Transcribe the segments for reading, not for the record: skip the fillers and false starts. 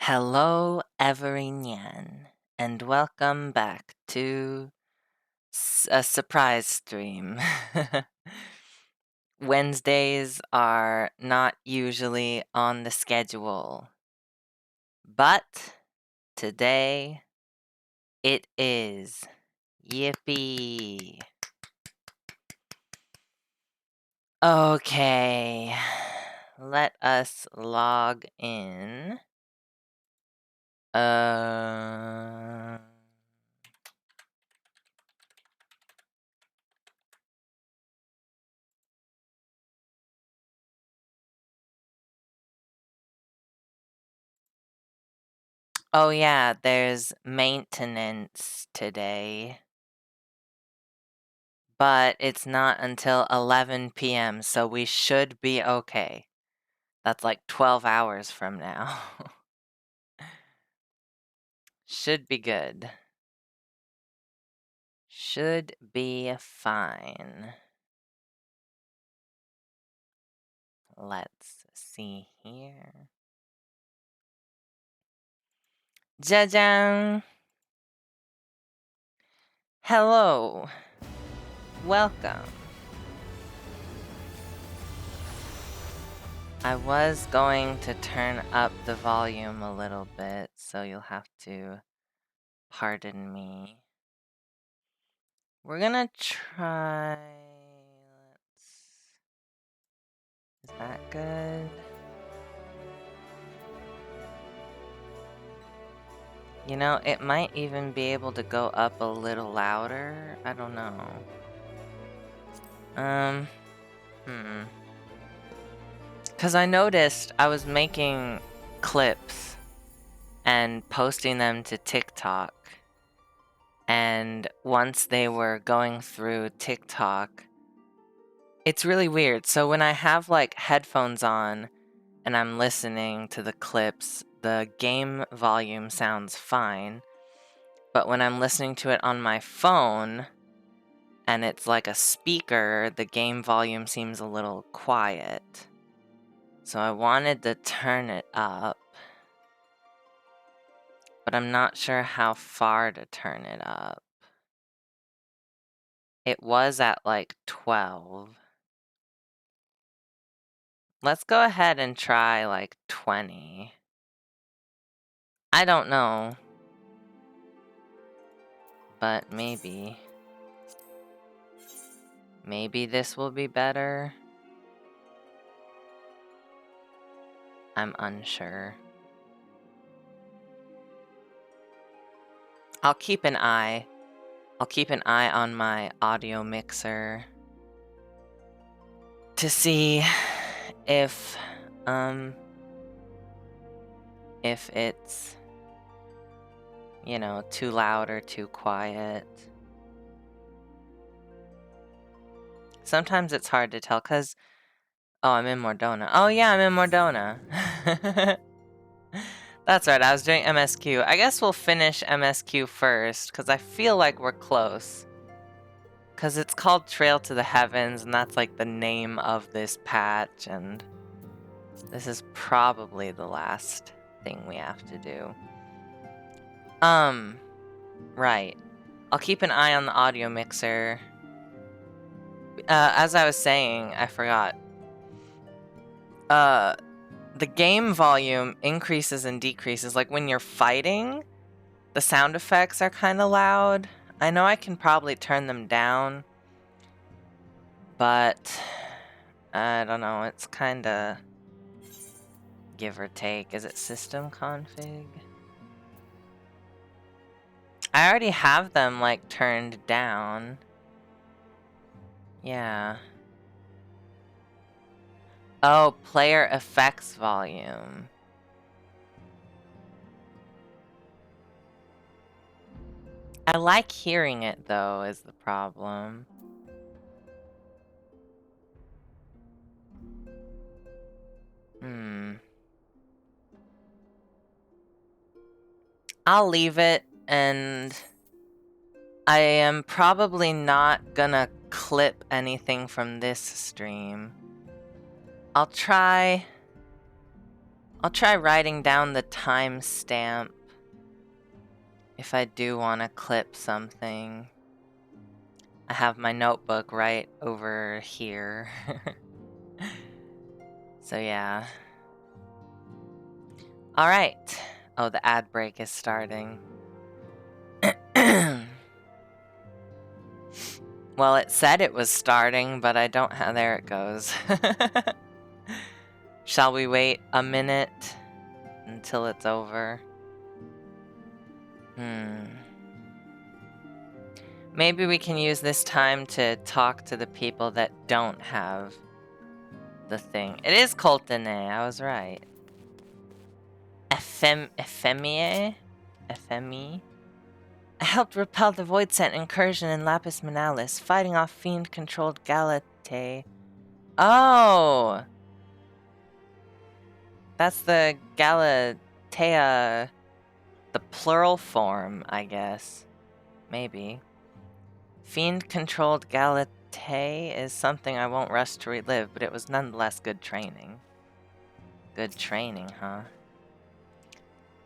Hello, everyone, and welcome back to a surprise stream. Wednesdays are not usually on the schedule, but today it is. Yippee! Okay, let us log in. Oh yeah, there's maintenance today. But it's not until 11 p.m., so we should be okay. That's like 12 hours from now. Should be good. Should be fine. Let's see here. Jajang! Hello. Welcome. I was going to turn up the volume a little bit, so you'll have to pardon me. We're gonna try... Is that good? You know, it might even be able to go up a little louder. I don't know. Because I noticed I was making clips and posting them to TikTok. And once they were going through TikTok, it's really weird. So when I have like headphones on and I'm listening to the clips, the game volume sounds fine. But when I'm listening to it on my phone and it's like a speaker, the game volume seems a little quiet. So I wanted to turn it up, but I'm not sure how far to turn it up. It was at like 12. Let's go ahead and try like 20. I don't know, but maybe this will be better. I'm unsure. I'll keep an eye on my audio mixer to see if it's, you know, too loud or too quiet. Sometimes it's hard to tell because, oh, I'm in Mordona. Oh yeah, I'm in Mordona. That's right, I was doing MSQ. I guess we'll finish MSQ first because I feel like we're close. Because it's called Trail to the Heavens, and that's like the name of this patch, and this is probably the last thing we have to do. Right. I'll keep an eye on the audio mixer. As I was saying, I forgot. The game volume increases and decreases. Like when you're fighting, the sound effects are kind of loud. I know I can probably turn them down, but I don't know. It's kind of give or take. Is it system config? I already have them like turned down. Yeah. Oh, player effects volume. I like hearing it though, is the problem. I'll leave it, and I am probably not gonna clip anything from this stream. I'll try I'll try writing down the timestamp if I do want to clip something. I have my notebook right over here. So yeah. Alright. Oh, the ad break is starting. Well, it said it was starting, but I don't have... There it goes. Shall we wait a minute until it's over? Maybe we can use this time to talk to the people that don't have the thing. It is Coltene, I was right. Ephemie? I helped repel the Void Scent incursion in Lapis Manalis, fighting off fiend-controlled Galate. Oh! That's the Galatea, the plural form, I guess. Maybe. Fiend-controlled Galate is something I won't rush to relive, but it was nonetheless good training. Good training, huh?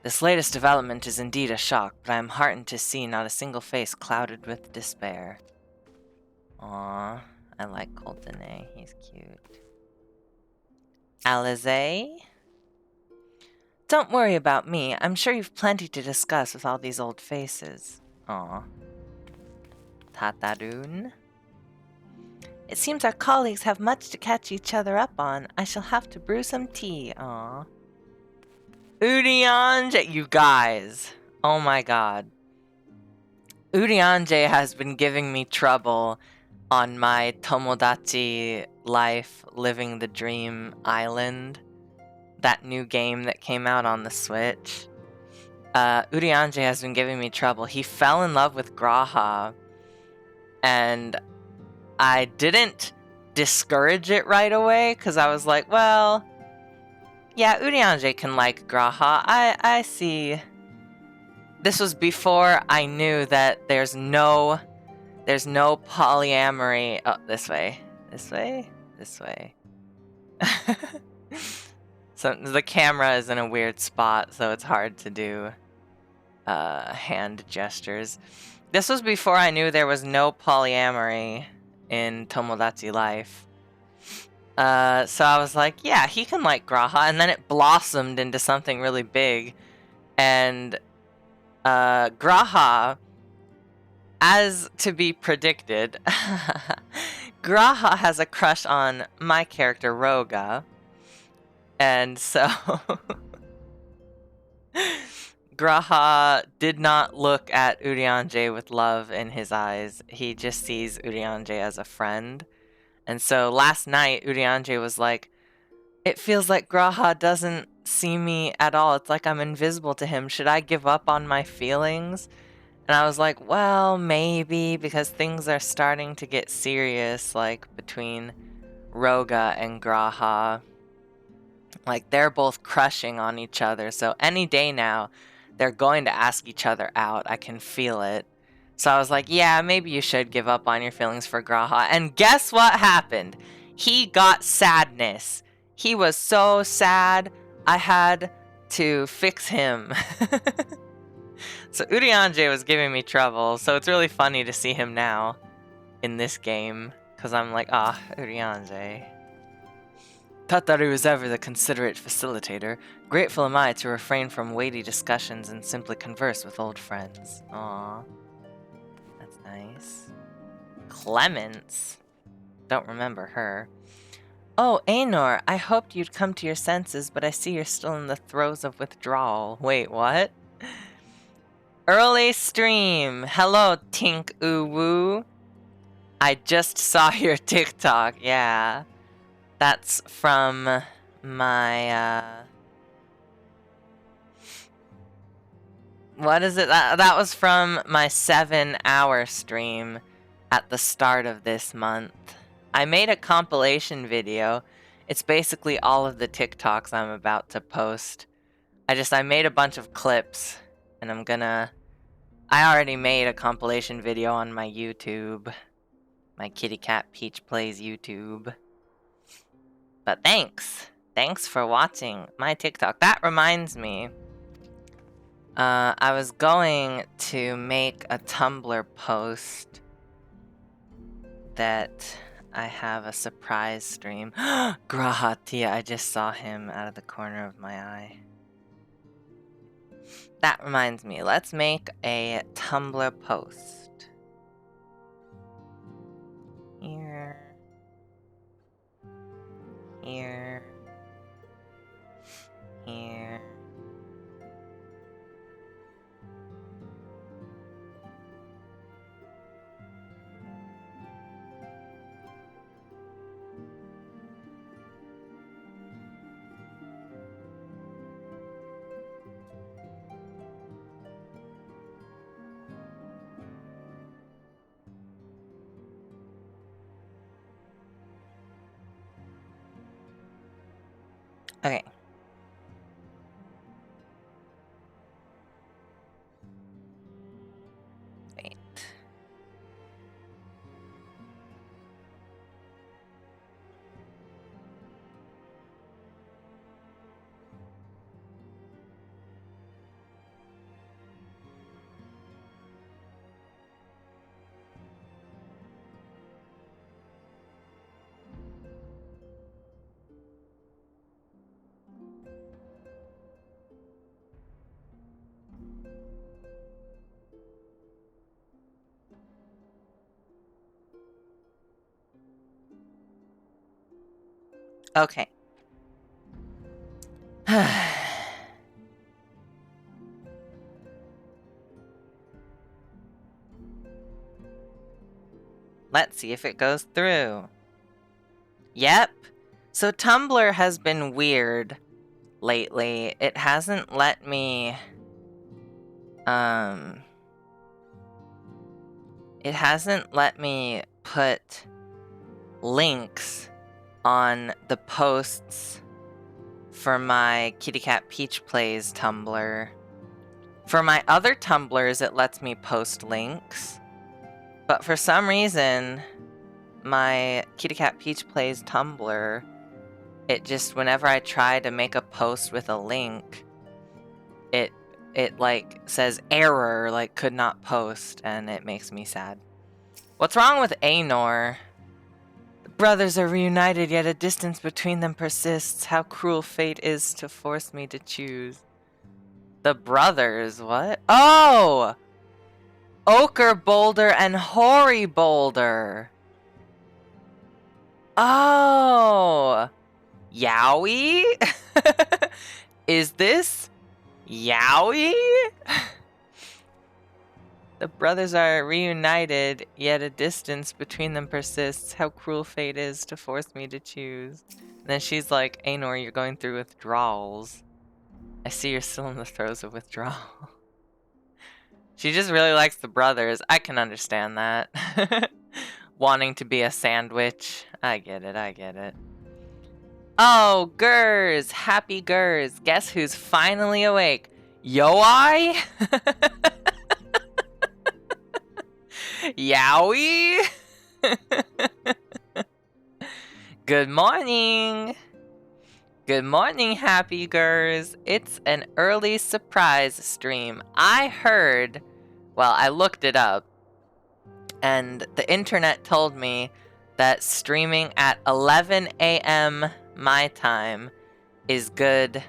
This latest development is indeed a shock, but I am heartened to see not a single face clouded with despair. Aww, I like Coltene, he's cute. Alize? Don't worry about me, I'm sure you've plenty to discuss with all these old faces. Aww. Tatarun? It seems our colleagues have much to catch each other up on. I shall have to brew some tea. Aww. Urianger, you guys. Oh my god. Urianger has been giving me trouble on my Tomodachi Life Living the Dream Island. That new game that came out on the Switch. Urianger has been giving me trouble. He fell in love with Graha. And I didn't discourage it right away, because I was like, well, yeah, Urianger can like Graha. I see. This was before I knew that there's no polyamory. Oh, this way. So the camera is in a weird spot, so it's hard to do hand gestures. This was before I knew there was no polyamory in Tomodachi Life. So I was like, yeah, he can like Graha, and then it blossomed into something really big. And Graha, as to be predicted, Graha has a crush on my character, Roga. And so Graha did not look at Urianger with love in his eyes. He just sees Urianger as a friend. And so last night, Urianger was like, it feels like Graha doesn't see me at all. It's like I'm invisible to him. Should I give up on my feelings? And I was like, well, maybe, because things are starting to get serious, like, between Roga and Graha. Like, they're both crushing on each other, so any day now, they're going to ask each other out. I can feel it. So I was like, yeah, maybe you should give up on your feelings for Graha. And guess what happened? He got sadness. He was so sad, I had to fix him. So Urianger was giving me trouble, so it's really funny to see him now in this game, because I'm like, Urianger. Tataru is ever the considerate facilitator. Grateful am I to refrain from weighty discussions and simply converse with old friends. Aww. That's nice. Clemence? Don't remember her. Oh, Aenor, I hoped you'd come to your senses, but I see you're still in the throes of withdrawal. Wait, what? Early stream. Hello, Tink Uwu. I just saw your TikTok. Yeah. That's from my, what is it? That was from my 7-hour stream at the start of this month. I made a compilation video. It's basically all of the TikToks I'm about to post. I made a bunch of clips, and I already made a compilation video on my YouTube. My Kitty Cat Peach Plays YouTube. But thanks. Thanks for watching my TikTok. That reminds me. I was going to make a Tumblr post that I have a surprise stream. Grahatia, I just saw him out of the corner of my eye. That reminds me, let's make a Tumblr post. Here. Here. Here. Okay. Wait. Okay. Let's see if it goes through. Yep. So Tumblr has been weird lately. It hasn't let me put links on the posts for my Kitty Cat Peach Plays Tumblr. For my other Tumblrs, it lets me post links. But for some reason, my Kitty Cat Peach Plays Tumblr, it just, whenever I try to make a post with a link, it like says error, like could not post, and it makes me sad. What's wrong with Anor? The brothers are reunited, yet a distance between them persists. How cruel fate is to force me to choose. The brothers, what? Oh! Ochre Boulder and Hoary Boulder. Oh! Yowie? Is this Yowie? The brothers are reunited, yet a distance between them persists. How cruel fate is to force me to choose. And then she's like, Anor, you're going through withdrawals. I see you're still in the throes of withdrawal. She just really likes the brothers. I can understand that. Wanting to be a sandwich. I get it, I get it. Oh, Gers! Happy Gers. Guess who's finally awake? Yoai? Yowie? Good morning! Good morning, Happy Gers. It's an early surprise stream. I heard, well, I looked it up, and the internet told me that streaming at 11 a.m. my time is good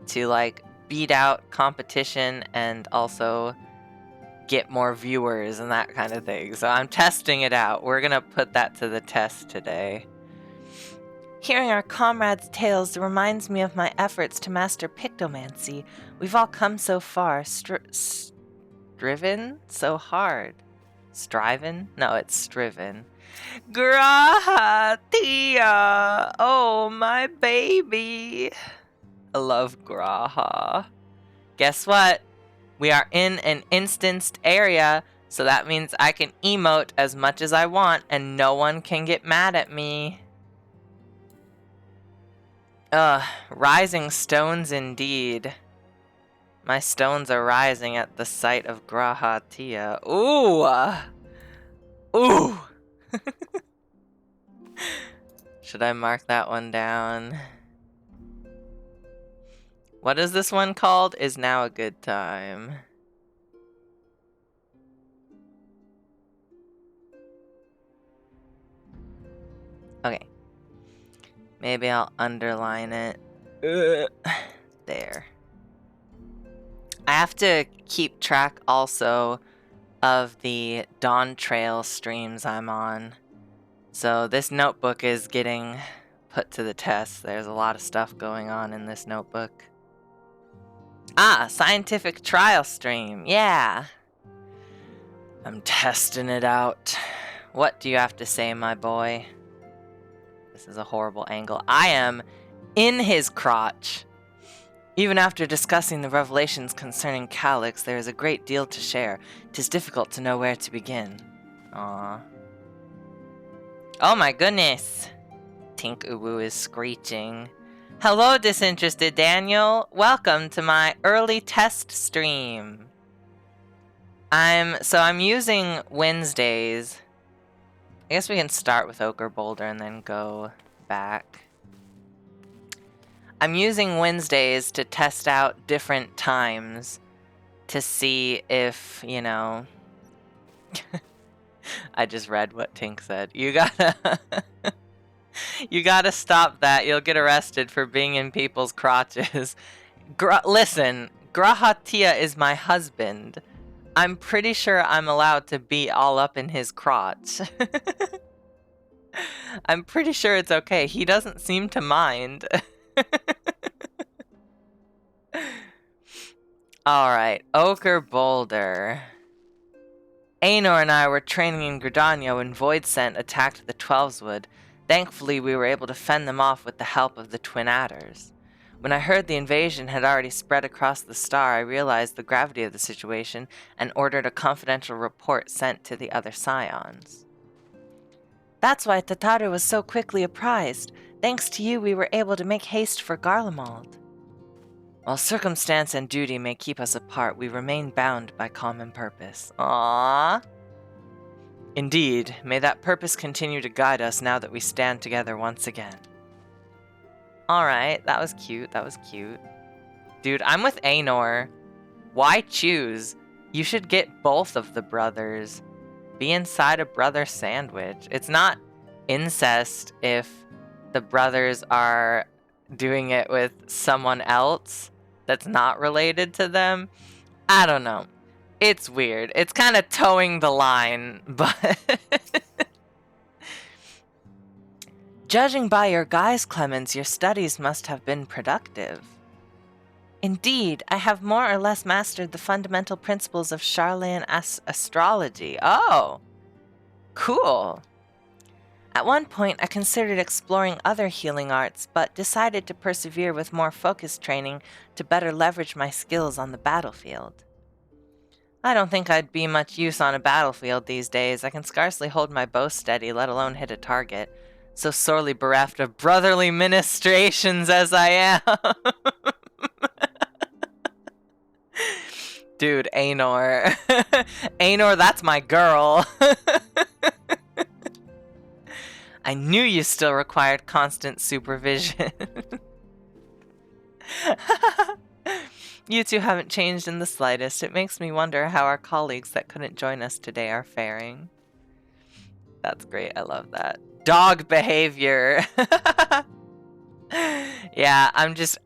to, like, beat out competition and also get more viewers and that kind of thing. So I'm testing it out. We're gonna put that to the test today. Hearing our comrades' tales reminds me of my efforts to master pictomancy. We've all come so far, striven so hard. Striven? No, it's striven. Grahatia! Oh, my baby! I love Graha. Guess what? We are in an instanced area, so that means I can emote as much as I want and no one can get mad at me. Rising stones indeed. My stones are rising at the sight of Grahatia. Ooh! Ooh! Should I mark that one down? What is this one called? Is now a good time. Okay. Maybe I'll underline it. There. I have to keep track also of the Dawn Trail streams I'm on. So this notebook is getting put to the test. There's a lot of stuff going on in this notebook. Ah, scientific trial stream. Yeah. I'm testing it out. What do you have to say, my boy? This is a horrible angle. I am in his crotch. Even after discussing the revelations concerning Calyx, there is a great deal to share. 'Tis difficult to know where to begin. Aww. Oh my goodness! Tink Uwu is screeching. Hello, disinterested Daniel. Welcome to my early test stream. I'm using Wednesdays. I guess we can start with Ochre Boulder and then go back. I'm using Wednesdays to test out different times to see if, you know... I just read what Tink said. You gotta... you gotta stop that. You'll get arrested for being in people's crotches. Listen, Grahatia is my husband. I'm pretty sure I'm allowed to be all up in his crotch. I'm pretty sure it's okay. He doesn't seem to mind. Alright, Ochre Boulder. Aenor and I were training in Gridania when Void Scent attacked the Twelveswood. Thankfully, we were able to fend them off with the help of the Twin Adders. When I heard the invasion had already spread across the star, I realized the gravity of the situation and ordered a confidential report sent to the other Scions. That's why Tataru was so quickly apprised. Thanks to you, we were able to make haste for Garlemald. While circumstance and duty may keep us apart, we remain bound by common purpose. Aww. Indeed, may that purpose continue to guide us now that we stand together once again. Alright, that was cute, that was cute. Dude, I'm with Aenor. Why choose? You should get both of the brothers. Be inside a brother sandwich. It's not incest if the brothers are doing it with someone else that's not related to them. I don't know. It's weird. It's kind of towing the line, but... Judging by your guise, Clemens, your studies must have been productive. Indeed, I have more or less mastered the fundamental principles of Charlayan astrology. Oh, cool. At one point, I considered exploring other healing arts, but decided to persevere with more focused training to better leverage my skills on the battlefield. I don't think I'd be much use on a battlefield these days. I can scarcely hold my bow steady, let alone hit a target. So sorely bereft of brotherly ministrations as I am. Dude, Aenor. Aenor, that's my girl. I knew you still required constant supervision. You two haven't changed in the slightest. It makes me wonder how our colleagues that couldn't join us today are faring. That's great. I love that. Dog behavior. Yeah, I'm just...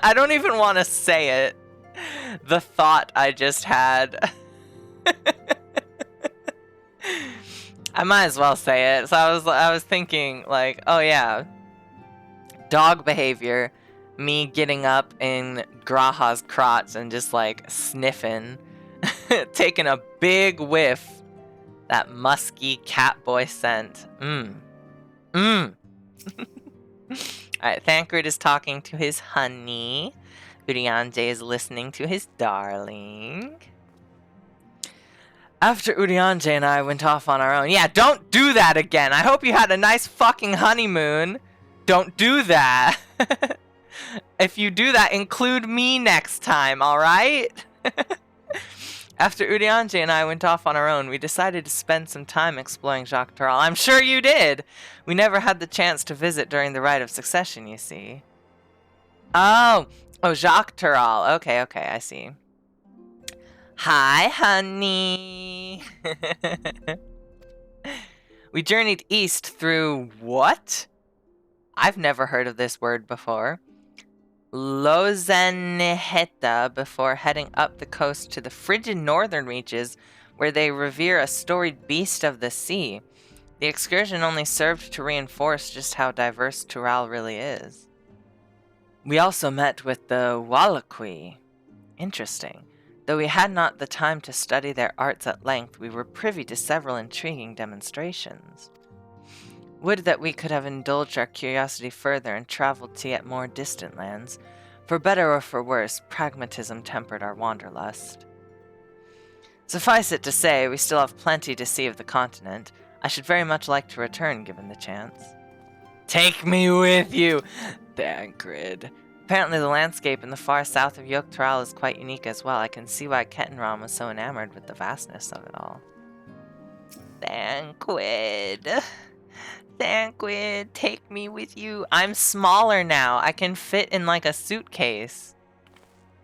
I don't even want to say it. The thought I just had. I might as well say it. So I was thinking, like, oh yeah. Dog behavior. Me getting up in Graha's crotch and just, like, sniffing. Taking a big whiff. That musky catboy scent. Alright, Thancred is talking to his honey. Urianger is listening to his darling. After Urianger and I went off on our own. Yeah, don't do that again. I hope you had a nice fucking honeymoon. Don't do that. If you do that, include me next time, alright? After Urianger and I went off on our own, we decided to spend some time exploring Jacques Tarral. I'm sure you did! We never had the chance to visit during the Rite of Succession, you see. Oh, Oh, Jacques Tural. Okay, okay, I see. Hi, honey. We journeyed east through what? I've never heard of this word before. Lozenheta before heading up the coast to the frigid northern reaches where they revere a storied beast of the sea. The excursion only served to reinforce just how diverse Tural really is. We also met with the Wallachui. Interesting. Though we had not the time to study their arts at length, we were privy to several intriguing demonstrations. Would that we could have indulged our curiosity further and traveled to yet more distant lands. For better or for worse, pragmatism tempered our wanderlust. Suffice it to say, we still have plenty to see of the continent. I should very much like to return, given the chance. Take me with you! Thancred. Apparently the landscape in the far south of Yogg-Tural is quite unique as well. I can see why Kettenram was so enamored with the vastness of it all. Thancred. Thancred, take me with you. I'm smaller now. I can fit in like a suitcase.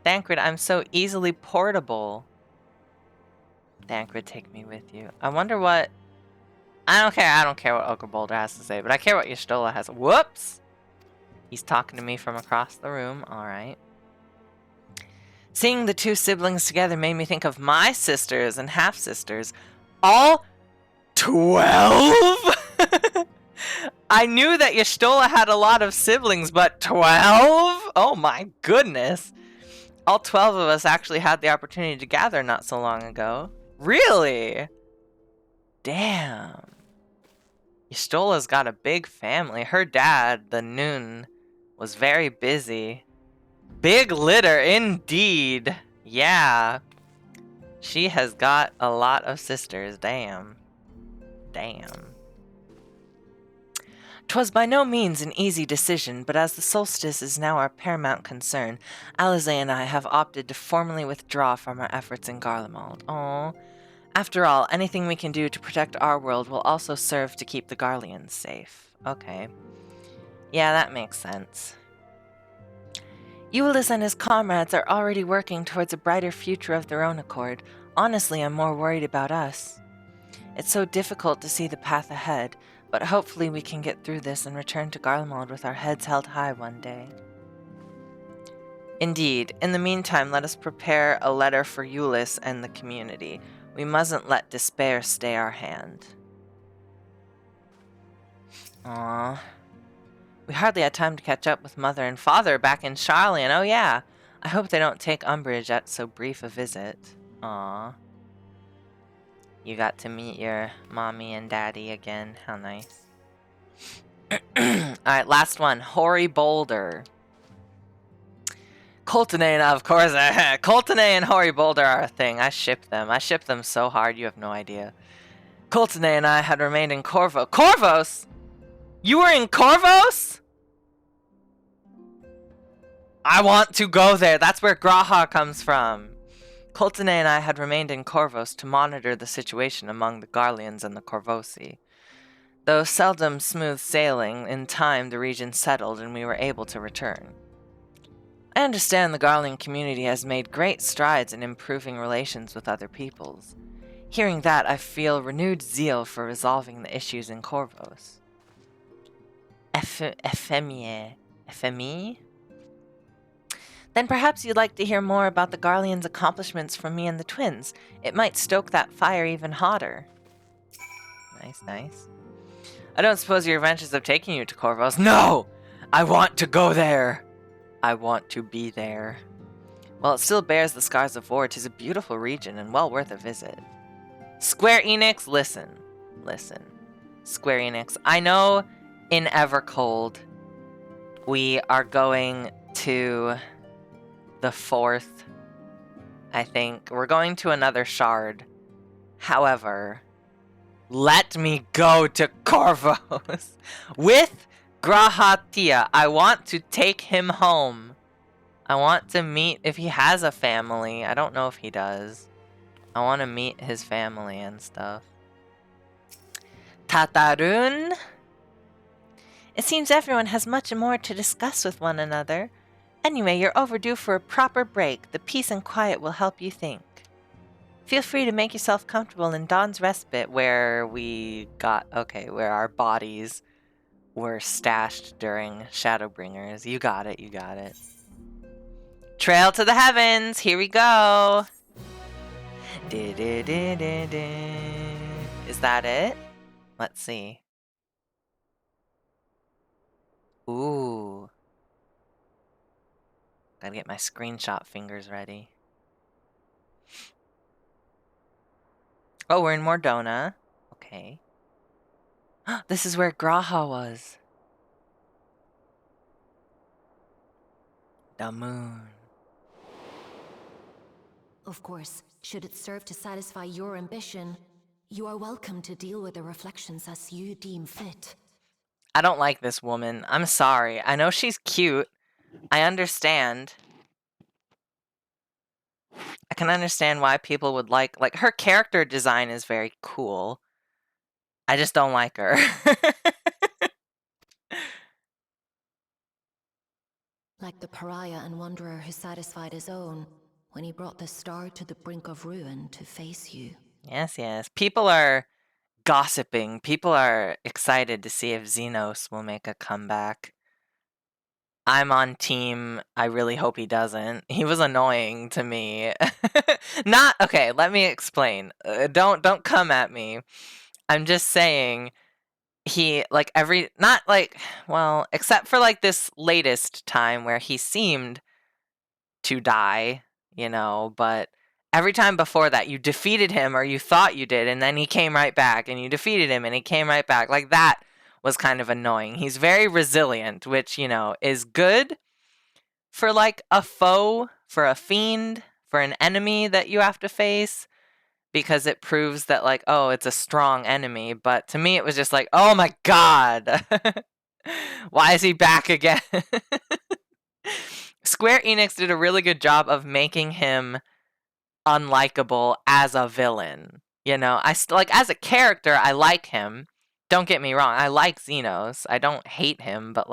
Thancred, I'm so easily portable. Thancred, take me with you. I wonder what... I don't care what Ogre Boulder has to say, but I care what Y'shtola has. Whoops! He's talking to me from across the room. Alright. Seeing the two siblings together made me think of my sisters and half-sisters. All 12? I knew that Y'shtola had a lot of siblings, but 12? Oh my goodness. All 12 of us actually had the opportunity to gather not so long ago. Really? Damn. Y'shtola's got a big family. Her dad, the Noon, was very busy. Big litter, indeed. Yeah. She has got a lot of sisters. Damn. Damn. 'Twas by no means an easy decision, but as the solstice is now our paramount concern, Alize and I have opted to formally withdraw from our efforts in Garlemald. Aww. After all, anything we can do to protect our world will also serve to keep the Garleans safe. Okay. Yeah, that makes sense. Eulis and his comrades are already working towards a brighter future of their own accord. Honestly, I'm more worried about us. It's so difficult to see the path ahead, but hopefully we can get through this and return to Garlemald with our heads held high one day. Indeed. In the meantime, let us prepare a letter for Eulis and the community. We mustn't let despair stay our hand. Aww. We hardly had time to catch up with Mother and Father back in Charlian. Oh yeah. I hope they don't take umbrage at so brief a visit. Aww. You got to meet your mommy and daddy again. How nice. Alright, last one. Hoary Boulder. Coltonay, of course. Coltonay and Hoary Boulder are a thing. I ship them. I ship them so hard, you have no idea. Coltonay and I had remained in Corvo. Corvos? You were in Corvos? I want to go there. That's where Graha comes from. Coltonay and I had remained in Corvos to monitor the situation among the Garleans and the Corvosi. Though seldom smooth sailing, in time the region settled and we were able to return. I understand the Garlean community has made great strides in improving relations with other peoples. Hearing that, I feel renewed zeal for resolving the issues in Corvos. FME? Then perhaps you'd like to hear more about the Garleans' accomplishments from me and the twins. It might stoke that fire even hotter. Nice, nice. I don't suppose your adventures have taken you to Corvos. No! I want to go there! I want to be there. While it still bears the scars of war, 'tis a beautiful region and well worth a visit. Square Enix, listen. Listen. Square Enix, I know in Evercold we are going to the 4th, I think. We're going to another shard. However, let me go to Corvos with Grahatia. I want to take him home. I want to meet if he has a family. I don't know if he does. I want to meet his family and stuff. Tatarun? It seems everyone has much more to discuss with one another. Anyway, you're overdue for a proper break. The peace and quiet will help you think. Feel free to make yourself comfortable in Dawn's Respite, where where our bodies were stashed during Shadowbringers. You got it, you got it. Trail to the heavens, here we go. Is that it? Let's see. Ooh. Gotta get my screenshot fingers ready. Oh, we're in Mordona. Okay. This is where Graha was. The moon. Of course, should it serve to satisfy your ambition, you are welcome to deal with the reflections as you deem fit. I don't like this woman. I'm sorry. I know she's cute. I understand. I can understand why people would like her character design is very cool. I just don't like her. Like the pariah and wanderer who satisfied his own when he brought the star to the brink of ruin to face you. Yes, yes. People are gossiping. People are excited to see if Xenos will make a comeback. I'm on team, I really hope he doesn't. He was annoying to me. Okay, let me explain. Don't come at me. I'm just saying he except for this latest time where he seemed to die, but every time before that you defeated him or you thought you did, and then he came right back and you defeated him and he came right back. That was kind of annoying. He's very resilient, which, is good for a foe, for a fiend, for an enemy that you have to face, because it proves that oh, it's a strong enemy. But to me it was just oh my god. Why is he back again? Square Enix did a really good job of making him unlikable as a villain. As a character, I like him. Don't get me wrong, I like Xenos. I don't hate him, but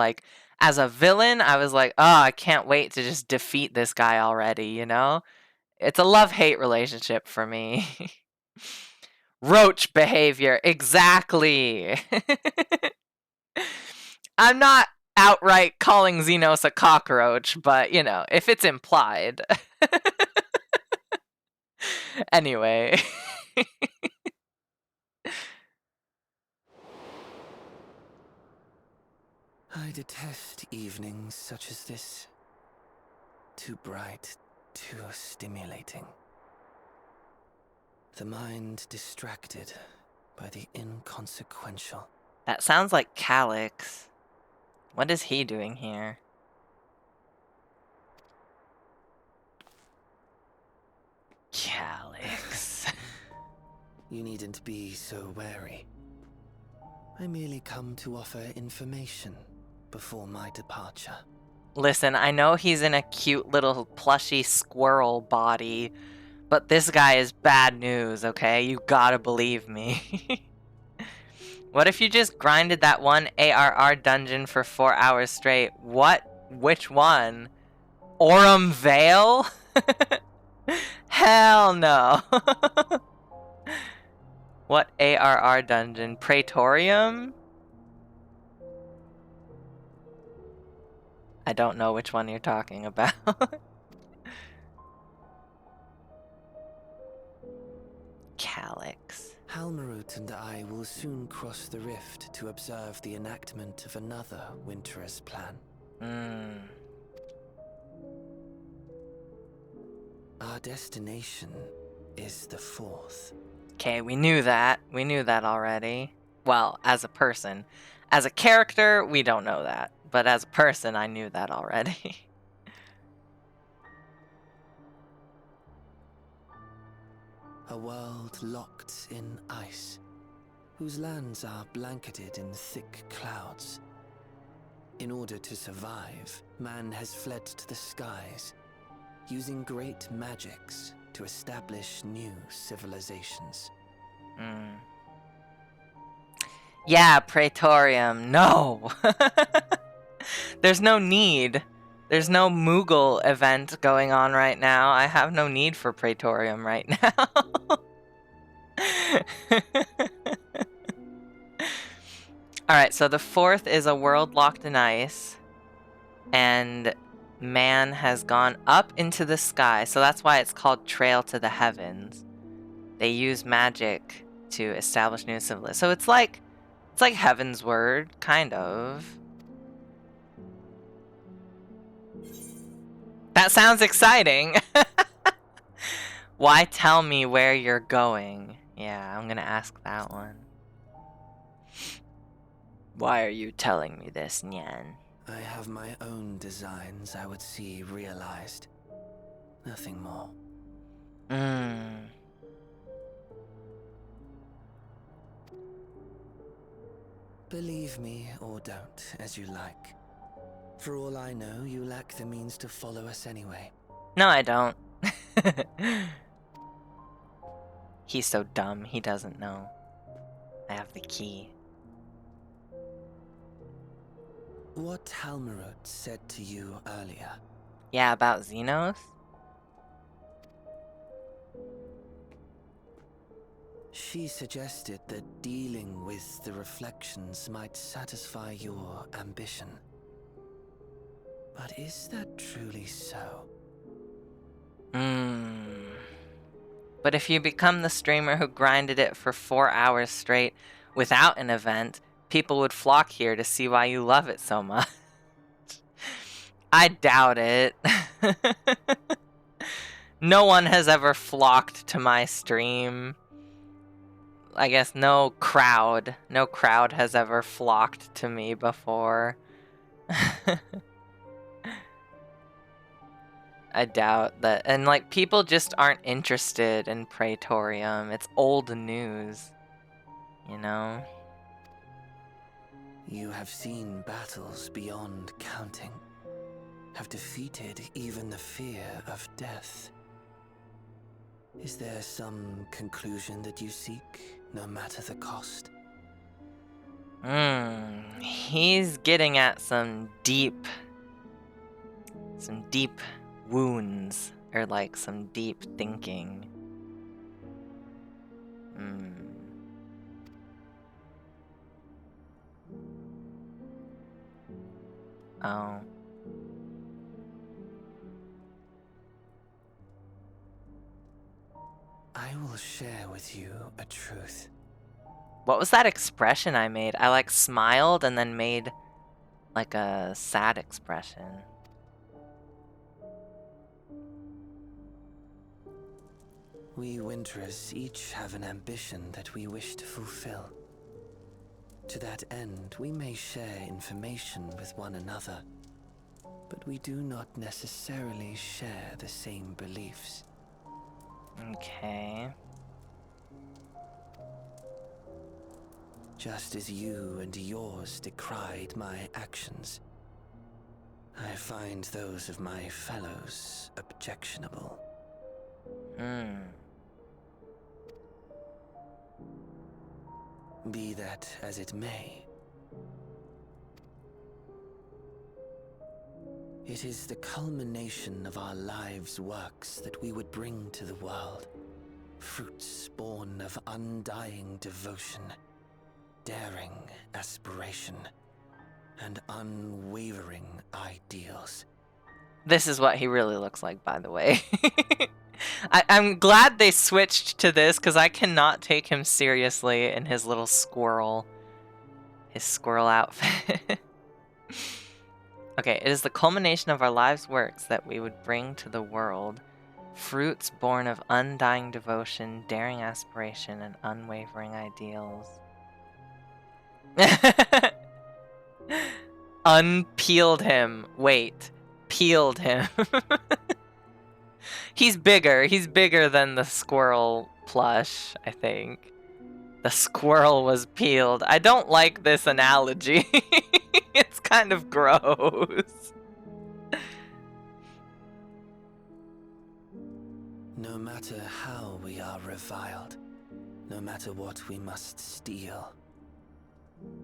as a villain, I was oh, I can't wait to just defeat this guy already, It's a love-hate relationship for me. Roach behavior, exactly. I'm not outright calling Xenos a cockroach, but, if it's implied. Anyway. I detest evenings such as this. Too bright, too stimulating. The mind distracted by the inconsequential. That sounds like Calyx. What is he doing here? Calyx. You needn't be so wary. I merely come to offer information before my departure. Listen, I know he's in a cute little plushy squirrel body, but this guy is bad news, okay? You gotta believe me. What if you just grinded that one ARR dungeon for 4 hours straight? What? Which one? Aurum Vale? Hell no. What ARR dungeon? Praetorium? I don't know which one you're talking about. Calyx. Halmarut and I will soon cross the rift to observe the enactment of another Winter's plan. Our destination is the fourth. Okay, we knew that. We knew that already. Well, as a person. As a character, we don't know that. But as a person, I knew that already. A world locked in ice, whose lands are blanketed in thick clouds. In order to survive, man has fled to the skies, using great magics to establish new civilizations. Yeah, Praetorium. No! There's no need. There's no Moogle event going on right now. I have no need for Praetorium right now. Alright, so the fourth is a world locked in ice. And man has gone up into the sky. So that's why it's called Trail to the Heavens. They use magic to establish new civilizations. So it's like Heaven's Word, kind of. That sounds exciting. Why tell me where you're going? Yeah, I'm gonna ask that one. Why are you telling me this, Nyan? I have my own designs I would see realized. Nothing more. Believe me or don't, as you like. For all I know, you lack the means to follow us anyway. No, I don't. He's so dumb, he doesn't know. I have the key. What Halmarut said to you earlier. Yeah, about Xenos? She suggested that dealing with the reflections might satisfy your ambition. But is that truly so? But if you become the streamer who grinded it for 4 hours straight without an event, people would flock here to see why you love it so much. I doubt it. No one has ever flocked to my stream. I guess no crowd has ever flocked to me before. I doubt that. And like, people just aren't interested in Praetorium. It's old news, you know? You have seen battles beyond counting. Have defeated even the fear of death. Is there some conclusion that you seek, no matter the cost? He's getting at some deep wounds, or like some deep thinking. Oh. I will share with you a truth. What was that expression I made? I like smiled and then made like a sad expression. We Winterers each have an ambition that we wish to fulfill. To that end, we may share information with one another, but we do not necessarily share the same beliefs. Okay. Just as you and yours decried my actions, I find those of my fellows objectionable. Be that as it may, it is the culmination of our lives' works that we would bring to the world. Fruits born of undying devotion, daring aspiration, and unwavering ideals. This is what he really looks like, by the way. I'm glad they switched to this, because I cannot take him seriously in his little squirrel outfit. Okay, it is the culmination of our lives' works that we would bring to the world. Fruits born of undying devotion, daring aspiration, and unwavering ideals. Unpeeled him. Wait. Peeled him. He's bigger than the squirrel plush, I think. The squirrel was peeled. I don't like this analogy. It's kind of gross. No matter how we are reviled, no matter what we must steal,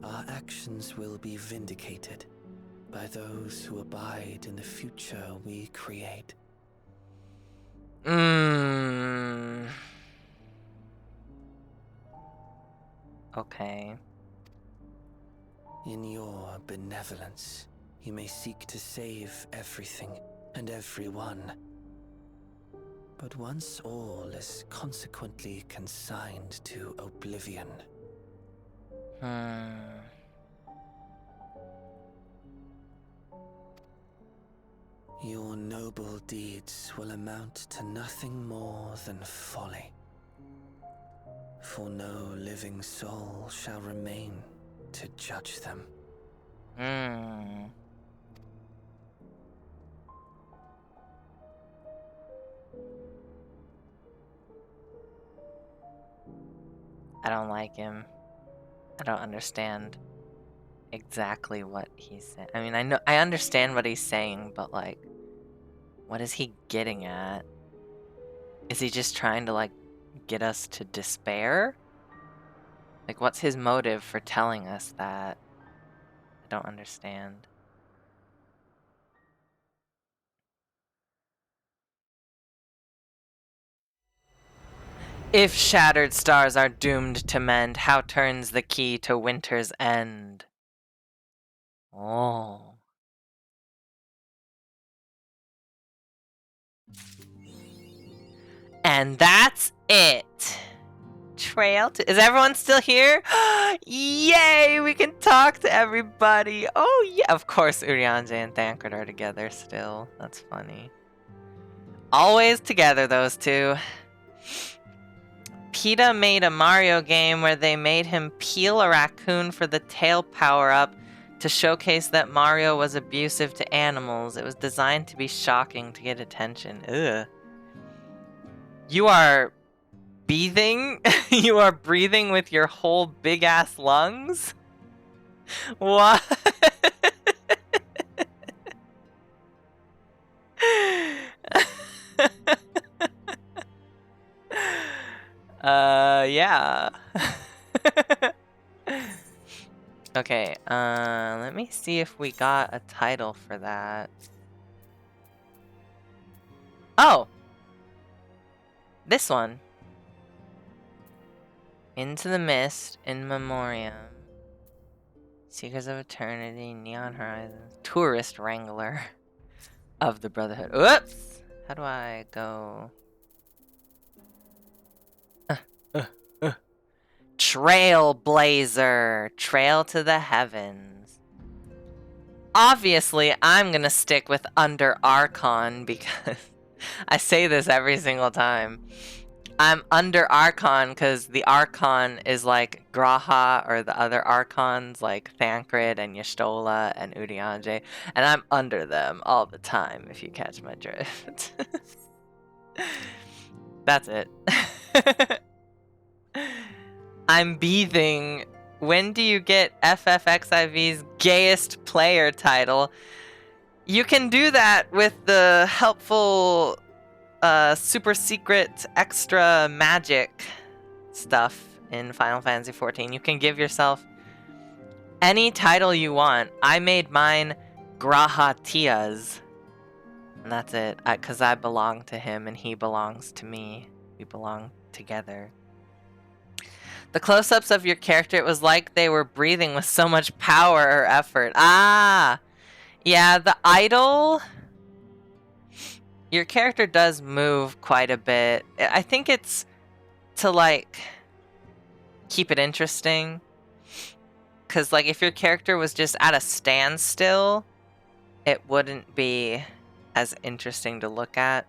our actions will be vindicated, by those who abide in the future we create. Okay. In your benevolence, you may seek to save everything and everyone. But once all is consequently consigned to oblivion. Your noble deeds will amount to nothing more than folly. For no living soul shall remain to judge them. I don't like him. I don't understand exactly what he's saying. I mean, I understand what he's saying, but like, what is he getting at? Is he just trying to like get us to despair? Like, what's his motive for telling us that? I don't understand. If shattered stars are doomed to mend, how turns the key to winter's end? Oh. And that's it. Trail to... Is everyone still here? Yay! We can talk to everybody. Oh, yeah. Of course, Urianger and Thancred are together still. That's funny. Always together, those two. PETA made a Mario game where they made him peel a raccoon for the tail power-up to showcase that Mario was abusive to animals. It was designed to be shocking to get attention. Ugh. You are breathing? You are breathing with your whole big-ass lungs? What? Yeah. Okay, let me see if we got a title for that. Oh! This one. Into the Mist, In Memoriam. Seekers of Eternity, Neon Horizons. Tourist Wrangler of the Brotherhood. Whoops! How do I go? Trailblazer. Trail to the Heavens. Obviously, I'm gonna stick with Under Archon because I say this every single time. I'm under Archon because the Archon is like Graha or the other Archons like Thancred and Y'shtola and Urianger, and I'm under them all the time, if you catch my drift. That's it. I'm beathing. When do you get FFXIV's gayest player title? You can do that with the helpful super secret extra magic stuff in Final Fantasy XIV. You can give yourself any title you want. I made mine Grahatias. And that's it. Because I belong to him and he belongs to me. We belong together. The close-ups of your character, it was like they were breathing with so much power or effort. Ah! Yeah, the idol... Your character does move quite a bit. I think it's to, like, keep it interesting. Because, like, if your character was just at a standstill, it wouldn't be as interesting to look at.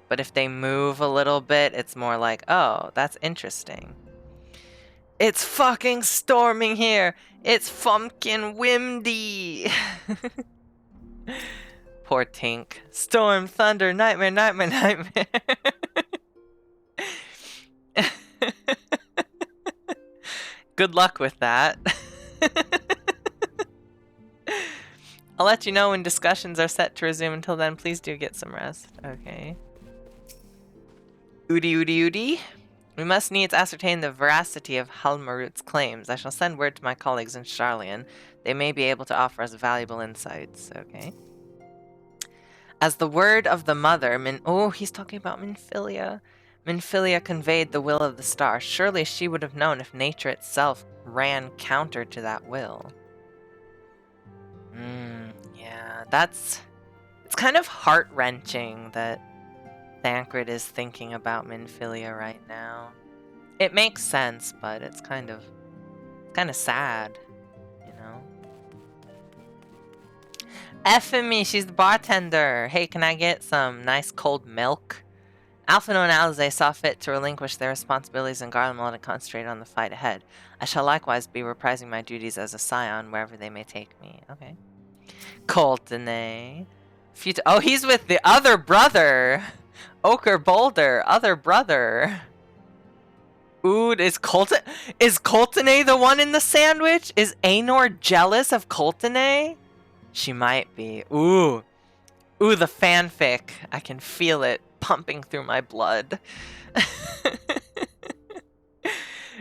But if they move a little bit, it's more like, oh, that's interesting. It's fucking storming here! It's fucking windy! Poor Tink. Storm, thunder, nightmare, nightmare, nightmare. Good luck with that. I'll let you know when discussions are set to resume. Until then, please do get some rest. Okay. Oody, oody, oody. We must needs ascertain the veracity of Halmarut's claims. I shall send word to my colleagues in Sharlayan. They may be able to offer us valuable insights. Okay. As the word of the mother, oh, he's talking about Minfilia. Minfilia conveyed the will of the star. Surely she would have known if nature itself ran counter to that will. Yeah, it's kind of heart-wrenching that Thancred is thinking about Minfilia right now. It makes sense, but it's kind of sad, you know? Effing me, she's the bartender. Hey, can I get some nice cold milk? Alphino and Alize saw fit to relinquish their responsibilities in Garlemald and concentrate on the fight ahead. I shall likewise be reprising my duties as a scion wherever they may take me. Okay. Coltene. Oh, he's with the other brother! Ochre Boulder, other brother. Ooh, is Coltene the one in the sandwich? Is Aenor jealous of Coltene? She might be. Ooh, the fanfic. I can feel it pumping through my blood.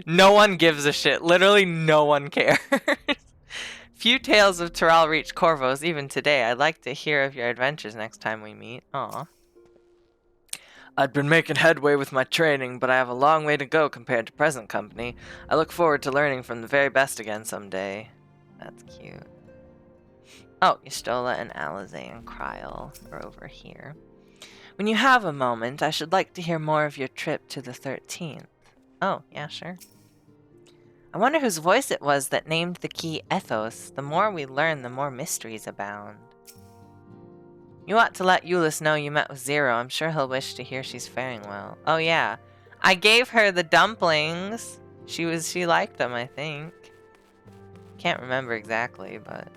No one gives a shit. Literally no one cares. Few tales of Tural reach Corvos even today. I'd like to hear of your adventures next time we meet. Aw. I'd been making headway with my training, but I have a long way to go compared to present company. I look forward to learning from the very best again someday. That's cute. Oh, Y'shtola and Alize and Kryl are over here. When you have a moment, I should like to hear more of your trip to the 13th. Oh, yeah, sure. I wonder whose voice it was that named the key Ethos. The more we learn, the more mysteries abound. You ought to let Euless know you met with Zero. I'm sure he'll wish to hear she's faring well. Oh yeah. I gave her the dumplings. She liked them, I think. Can't remember exactly, but...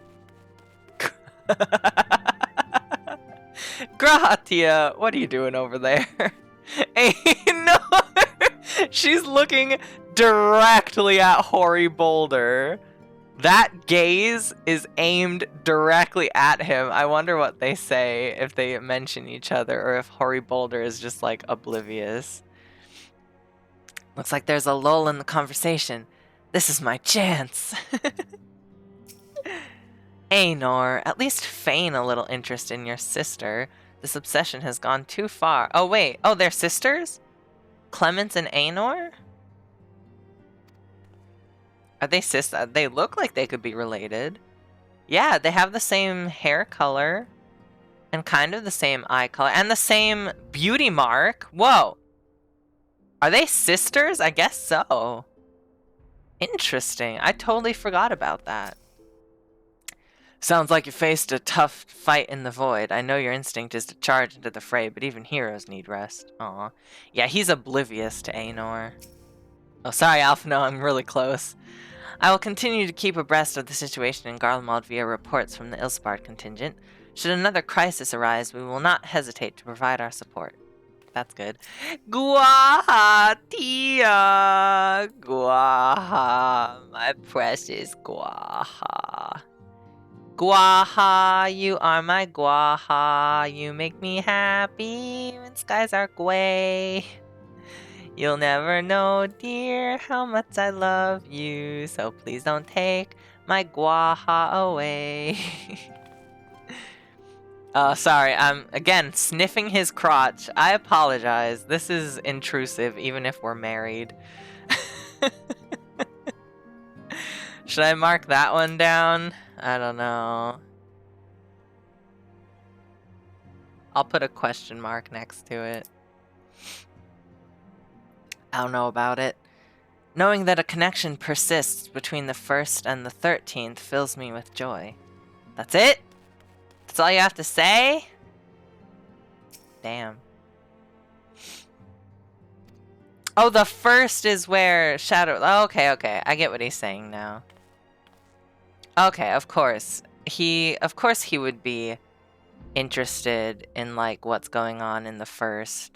Gratia, what are you doing over there? Hey, no! She's looking directly at Hoary Boulder. That gaze is aimed directly at him. I wonder what they say if they mention each other or if Hoary Boulder is just like oblivious. Looks like there's a lull in the conversation. This is my chance. Aenor, at least feign a little interest in your sister. This obsession has gone too far. Oh wait, oh they're sisters? Clemence and Aenor? Are they sisters? They look like they could be related. Yeah, they have the same hair color and kind of the same eye color and the same beauty mark. Whoa. Are they sisters? I guess so. Interesting. I totally forgot about that. Sounds like you faced a tough fight in the void. I know your instinct is to charge into the fray, but even heroes need rest. Aw. Yeah, he's oblivious to Aenor. Oh, sorry, Alphino, I'm really close. I will continue to keep abreast of the situation in Garlemald via reports from the Ilsbard contingent. Should another crisis arise, we will not hesitate to provide our support. That's good. Gwaha, Tia! Gwaha, my precious Gwaha. Gwaha, you are my Gwaha. You make me happy when skies are gray. You'll never know, dear, how much I love you, so please don't take my Gwaha away. Sorry, I'm, again, sniffing his crotch. I apologize. This is intrusive, even if we're married. Should I mark that one down? I don't know. I'll put a question mark next to it. I don't know about it. Knowing that a connection persists between the 1st and the 13th fills me with joy. That's it? That's all you have to say? Damn. Oh, the 1st is where Shadow... Oh, okay. I get what he's saying now. Okay, of course. Of course he would be interested in, like, what's going on in the 1st.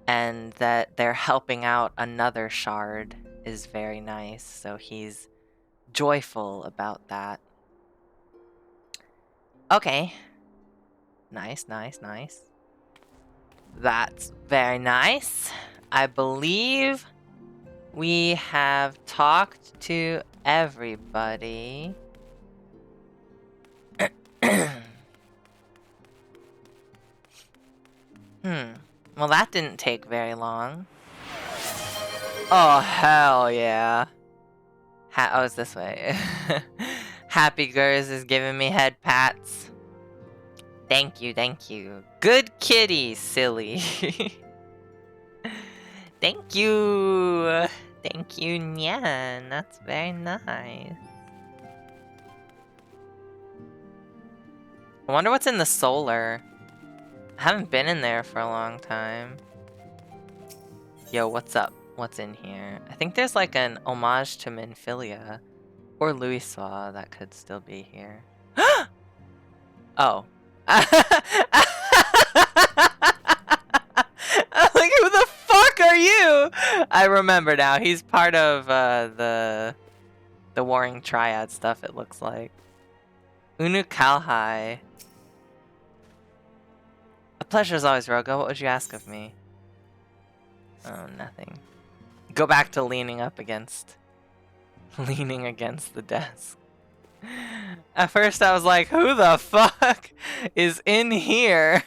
And that they're helping out another shard is very nice, so he's joyful about that. Okay. Nice. That's very nice. I believe we have talked to everybody. Well, that didn't take very long. Oh, hell yeah. Oh, it's this way. Happy Gers is giving me head pats. Thank you, thank you. Good kitty, silly. Thank you. Thank you, Nyan. That's very nice. I wonder what's in the solar. I haven't been in there for a long time. Yo, what's up? What's in here? I think there's like an homage to Minfilia. Or Louisoix that could still be here. Oh. Like, who the fuck are you? I remember now. He's part of the Warring Triad stuff, it looks like. Unu Kalhai. A pleasure as always, Rogo. What would you ask of me? Oh, nothing. Go back to leaning against the desk. At first I was like, who the fuck is in here?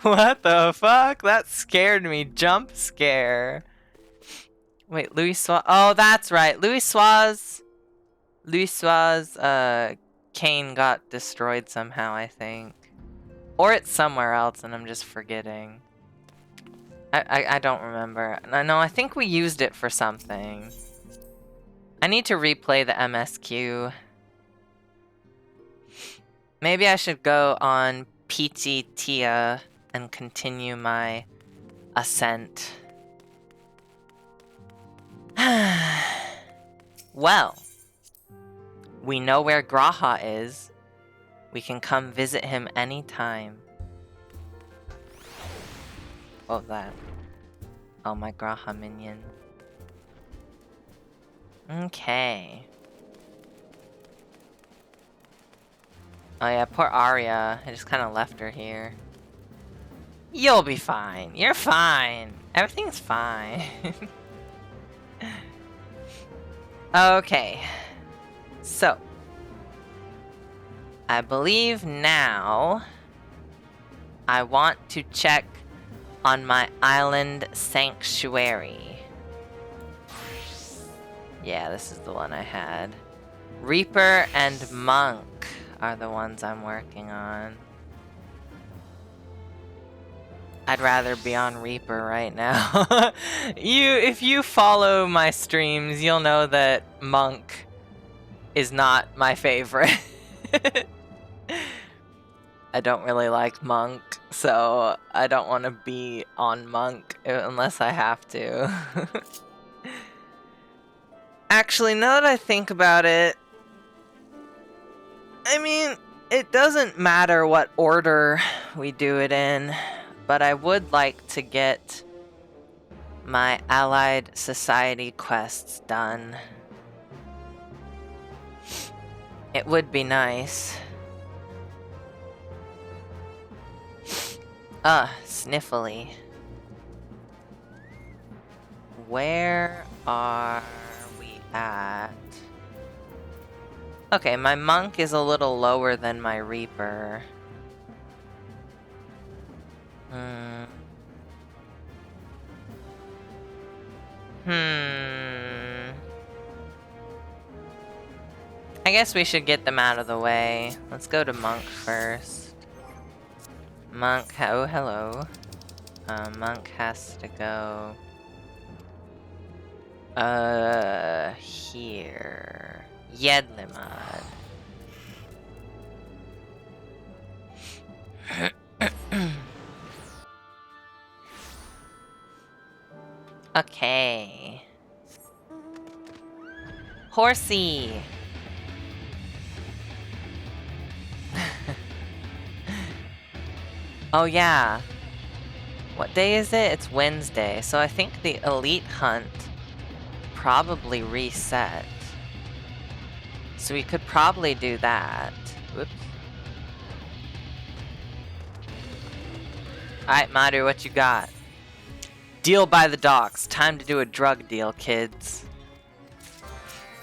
What the fuck? That scared me. Jump scare. Wait, Louisoix. Oh, that's right. Louisoix's cane got destroyed somehow, I think. Or it's somewhere else and I'm just forgetting. I don't remember. No, I think we used it for something. I need to replay the MSQ. Maybe I should go on PT Tia and continue my ascent. Well, we know where Graha is. We can come visit him anytime. What was that? Oh, my Graha minion. Okay. Oh yeah, poor Arya. I just kind of left her here. You'll be fine. You're fine. Everything's fine. Okay. So. I believe now I want to check on my island sanctuary. Yeah, this is the one I had. Reaper and Monk are the ones I'm working on. I'd rather be on Reaper right now. If you follow my streams, you'll know that Monk is not my favorite. I don't really like Monk, so I don't want to be on Monk unless I have to. Actually, now that I think about it, I mean, it doesn't matter what order we do it in, but I would like to get my Allied Society quests done. It would be nice. Sniffly. Where are we at? Okay, my Monk is a little lower than my Reaper. I guess we should get them out of the way. Let's go to Monk first. Monk, oh hello. Monk has to go... here. Yedlimad. Okay. Horsey. Oh yeah. What day is it? It's Wednesday. So I think the elite hunt probably reset. So we could probably do that. Whoops. Alright, Madhu, what you got? Deal by the docks. Time to do a drug deal, kids.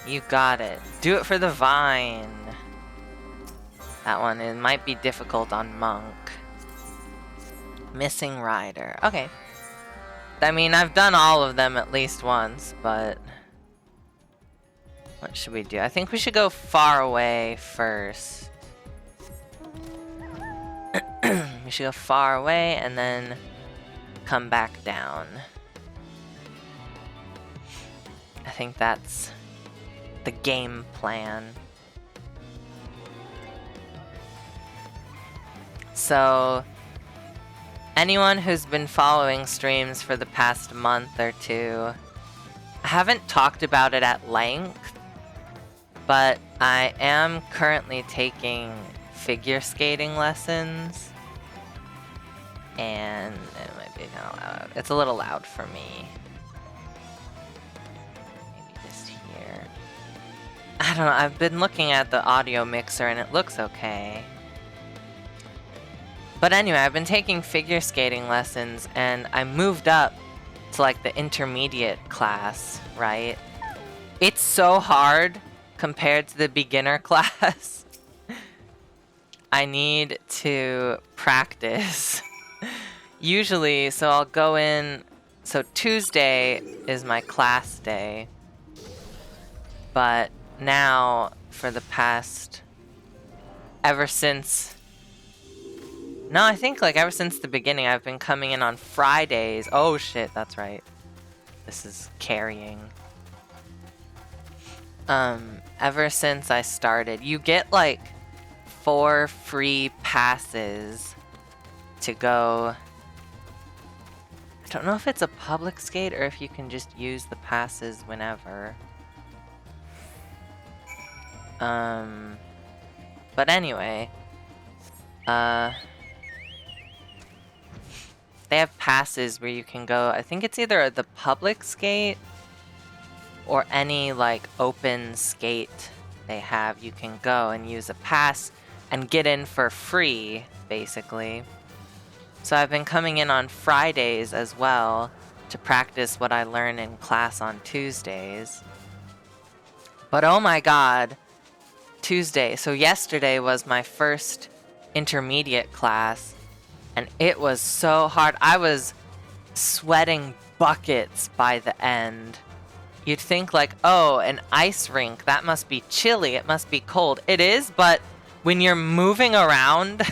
You got it. Do it for the vine. That one, it might be difficult on Monk. Missing rider. Okay. I mean, I've done all of them at least once, but... what should we do? I think we should go far away first. We should go far away and then come back down. I think that's the game plan. So, anyone who's been following streams for the past month or two, I haven't talked about it at length, but I am currently taking figure skating lessons, and it might be kind of loud. It's a little loud for me. Maybe just here. I don't know, I've been looking at the audio mixer and it looks okay. But anyway, I've been taking figure skating lessons and I moved up to like the intermediate class, right? It's so hard compared to the beginner class. I need to practice. Usually, so I'll go in, so Tuesday is my class day. But now, for the past, ever since, no, I think like ever since the beginning, I've been coming in on Fridays. Oh shit, that's right. This is carrying. Ever since I started, you get like 4 free passes to go. I don't know if it's a public skate or if you can just use the passes whenever. But anyway, they have passes where you can go. I think it's either the public skate or any like open skate they have. You can go and use a pass and get in for free, basically. So I've been coming in on Fridays as well to practice what I learn in class on Tuesdays. But oh my god, Tuesday. So yesterday was my first intermediate class, and it was so hard. I was sweating buckets by the end. You'd think like, oh, an ice rink, that must be chilly, it must be cold. It is, but when you're moving around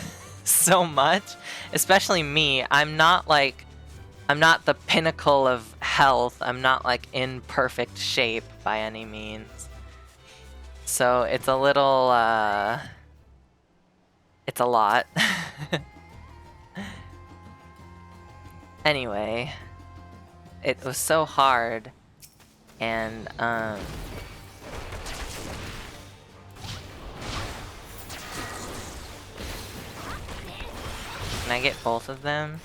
so much, especially me, I'm not the pinnacle of health. I'm not like in perfect shape by any means. So it's a little, it's a lot. Anyway, it was so hard, and can I get both of them?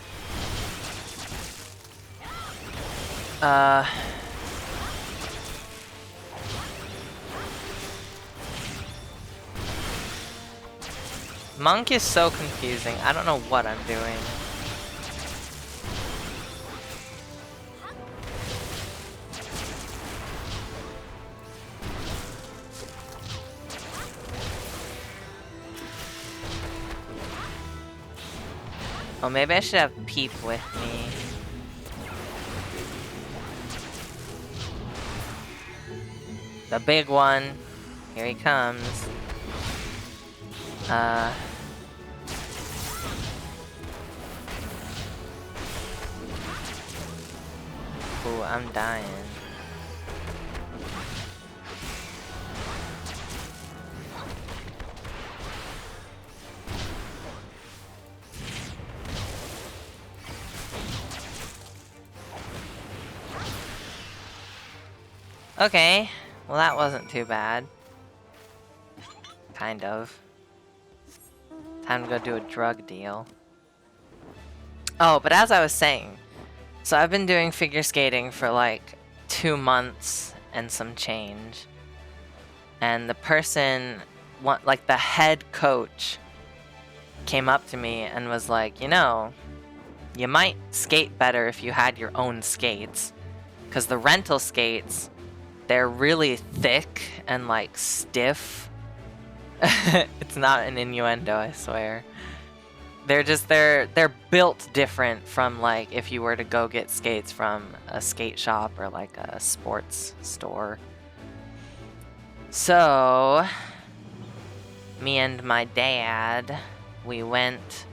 Monk is so confusing. I don't know what I'm doing. Oh, maybe I should have Peep with me. The big one. Here he comes. Ooh, I'm dying. Okay, well that wasn't too bad. Kind of. Time to go do a drug deal. Oh, but as I was saying, so I've been doing figure skating for like 2 months and some change. And the person, like the head coach, came up to me and was like, you know, You might skate better if you had your own skates, because the rental skates, they're really thick and like stiff. It's not an innuendo, I swear. They're built different from like if you were to go get skates from a skate shop or like a sports store. So, me and my dad, we went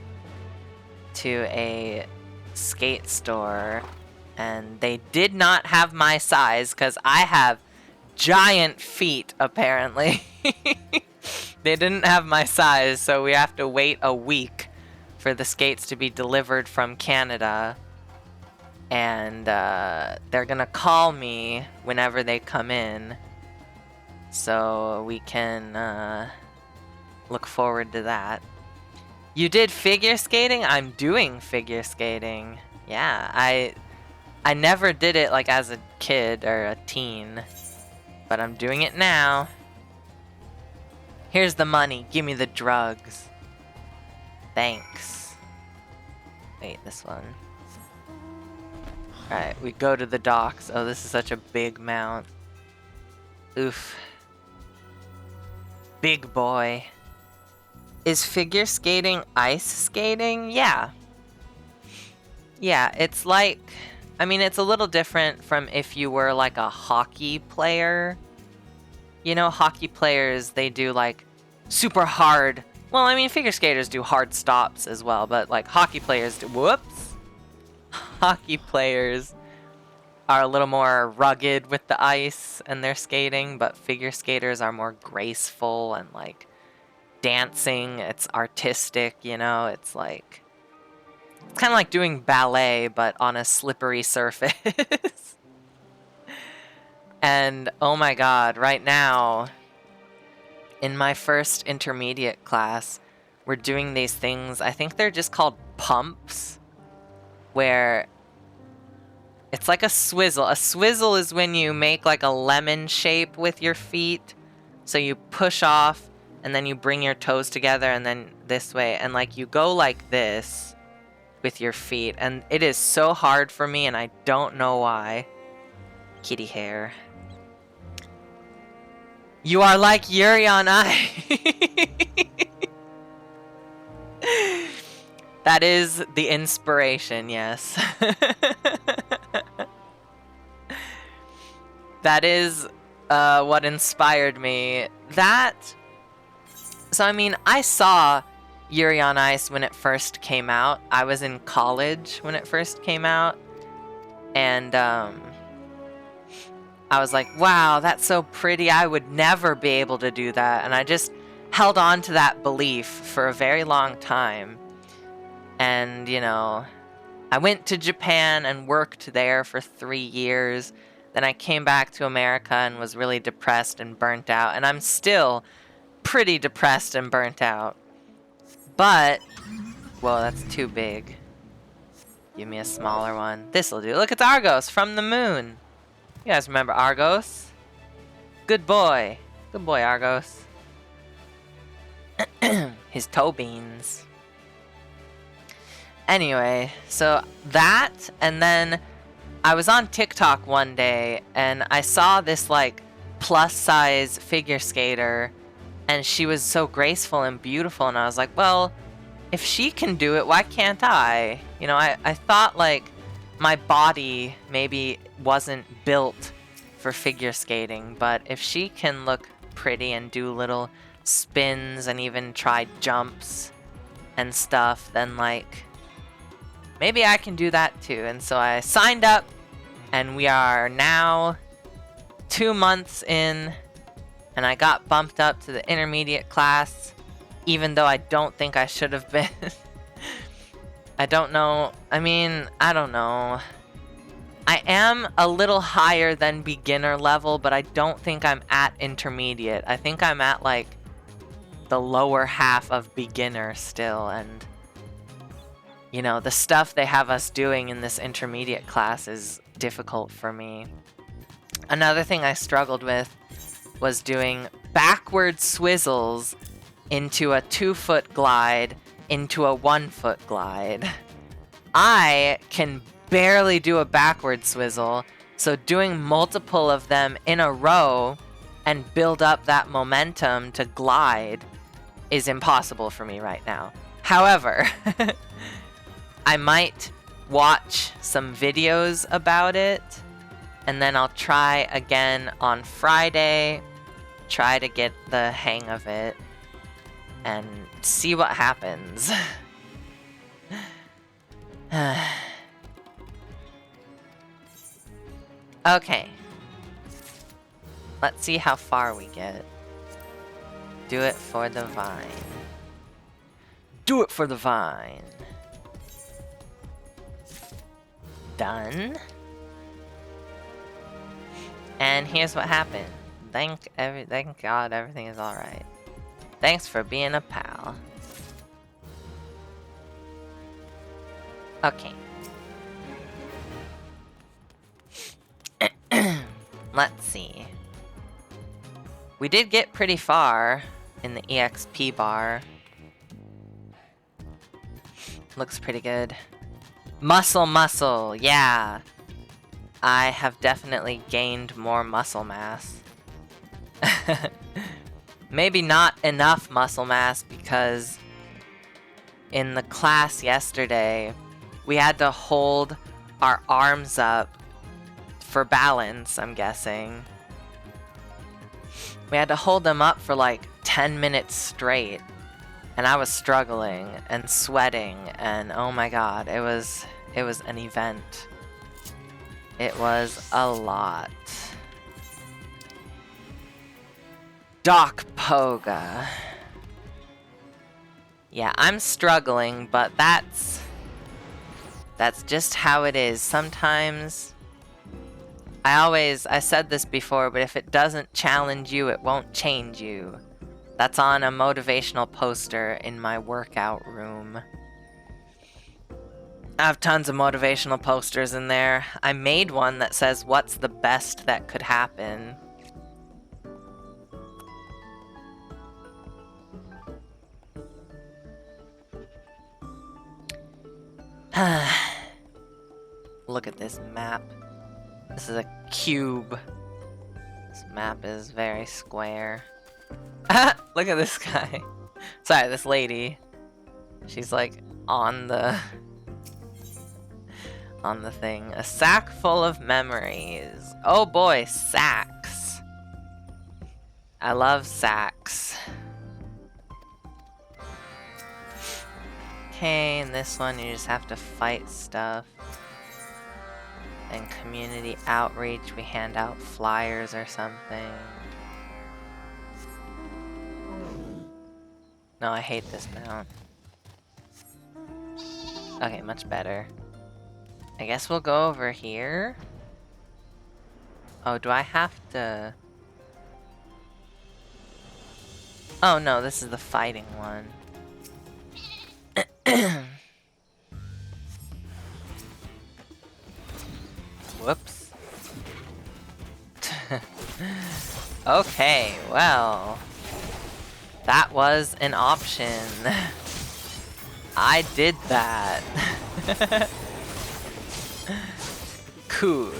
to a skate store, and they did not have my size because I have giant feet, apparently. They didn't have my size, so we have to wait a week for the skates to be delivered from Canada. And they're gonna call me whenever they come in, so we can look forward to that. You did figure skating? I'm doing figure skating. Yeah, I never did it like as a kid or a teen, but I'm doing it now. Here's the money. Give me the drugs. Thanks. Wait, this one. Alright, we go to the docks. Oh, this is such a big mount. Oof. Big boy. Is figure skating ice skating? Yeah. Yeah, it's like... I mean, it's a little different from if you were like a hockey player. You know, hockey players, they do like super hard... Well, I mean, figure skaters do hard stops as well, but like hockey players do... Whoops! Hockey players are a little more rugged with the ice and their skating, but figure skaters are more graceful and like dancing. It's artistic, you know? It's like... It's kind of like doing ballet, but on a slippery surface. And, oh my god, right now, in my first intermediate class, we're doing these things, I think they're just called pumps, where it's like a swizzle. A swizzle is when you make like a lemon shape with your feet. So you push off, and then you bring your toes together, and then this way, and like you go like this with your feet, and it is so hard for me, and I don't know why. Kitty hair. You are like Yuri on Ice. That is the inspiration, yes. That is what inspired me. So I mean, I saw Yuri on Ice when it first came out. I was in college when it first came out, and I was like, wow, that's so pretty. I would never be able to do that. And I just held on to that belief for a very long time. And, you know, I went to Japan and worked there for 3 years. Then I came back to America and was really depressed and burnt out. And I'm still pretty depressed and burnt out. But, whoa, that's too big. Give me a smaller one. This'll do. Look, it's Argos from the moon. You guys remember Argos? Good boy. Good boy, Argos. His toe beans. Anyway, so that, and then I was on TikTok one day, and I saw this, like, plus-size figure skater, and she was so graceful and beautiful, and I was like, well, if she can do it, why can't I? You know, I thought, like, my body maybe wasn't built for figure skating, but if she can look pretty and do little spins and even try jumps and stuff, then, like, maybe I can do that too. And so I signed up, and we are now 2 months in, and I got bumped up to the intermediate class, even though I don't think I should have been. I don't know. I mean, I don't know. I am a little higher than beginner level, but I don't think I'm at intermediate. I think I'm at, like, the lower half of beginner still, and you know, the stuff they have us doing in this intermediate class is difficult for me. Another thing I struggled with was doing backward swizzles into a 2-foot glide into a 1-foot glide. I can barely do a backward swizzle, so doing multiple of them in a row and build up that momentum to glide is impossible for me right now. However, I might watch some videos about it, and then I'll try again on Friday, try to get the hang of it, and see what happens. Okay. Let's see how far we get. Do it for the vine. Do it for the vine. Done. And here's what happened. Thank God everything is alright. Thanks for being a pal. Okay. Let's see. We did get pretty far in the EXP bar. Looks pretty good. Muscle, yeah. I have definitely gained more muscle mass. Maybe not enough muscle mass because in the class yesterday, we had to hold our arms up for balance, I'm guessing. We had to hold them up for like 10 minutes straight. And I was struggling and sweating, and oh my god, it was an event. It was a lot. Doc Poga. Yeah, I'm struggling, but that's just how it is. Sometimes I said this before, but if it doesn't challenge you, it won't change you. That's on a motivational poster in my workout room. I have tons of motivational posters in there. I made one that says, what's the best that could happen? Look at this map. This is a cube. This map is very square. Look at this guy. Sorry, this lady. She's like on the thing. A sack full of memories. Oh boy, sacks. I love sacks. Okay, in this one you just have to fight stuff. And community outreach, we hand out flyers or something. No, I hate this mount. Okay, much better. I guess we'll go over here. Oh, do I have to... Oh no, this is the fighting one. Whoops. Okay, well... That was an option. I did that. Cool.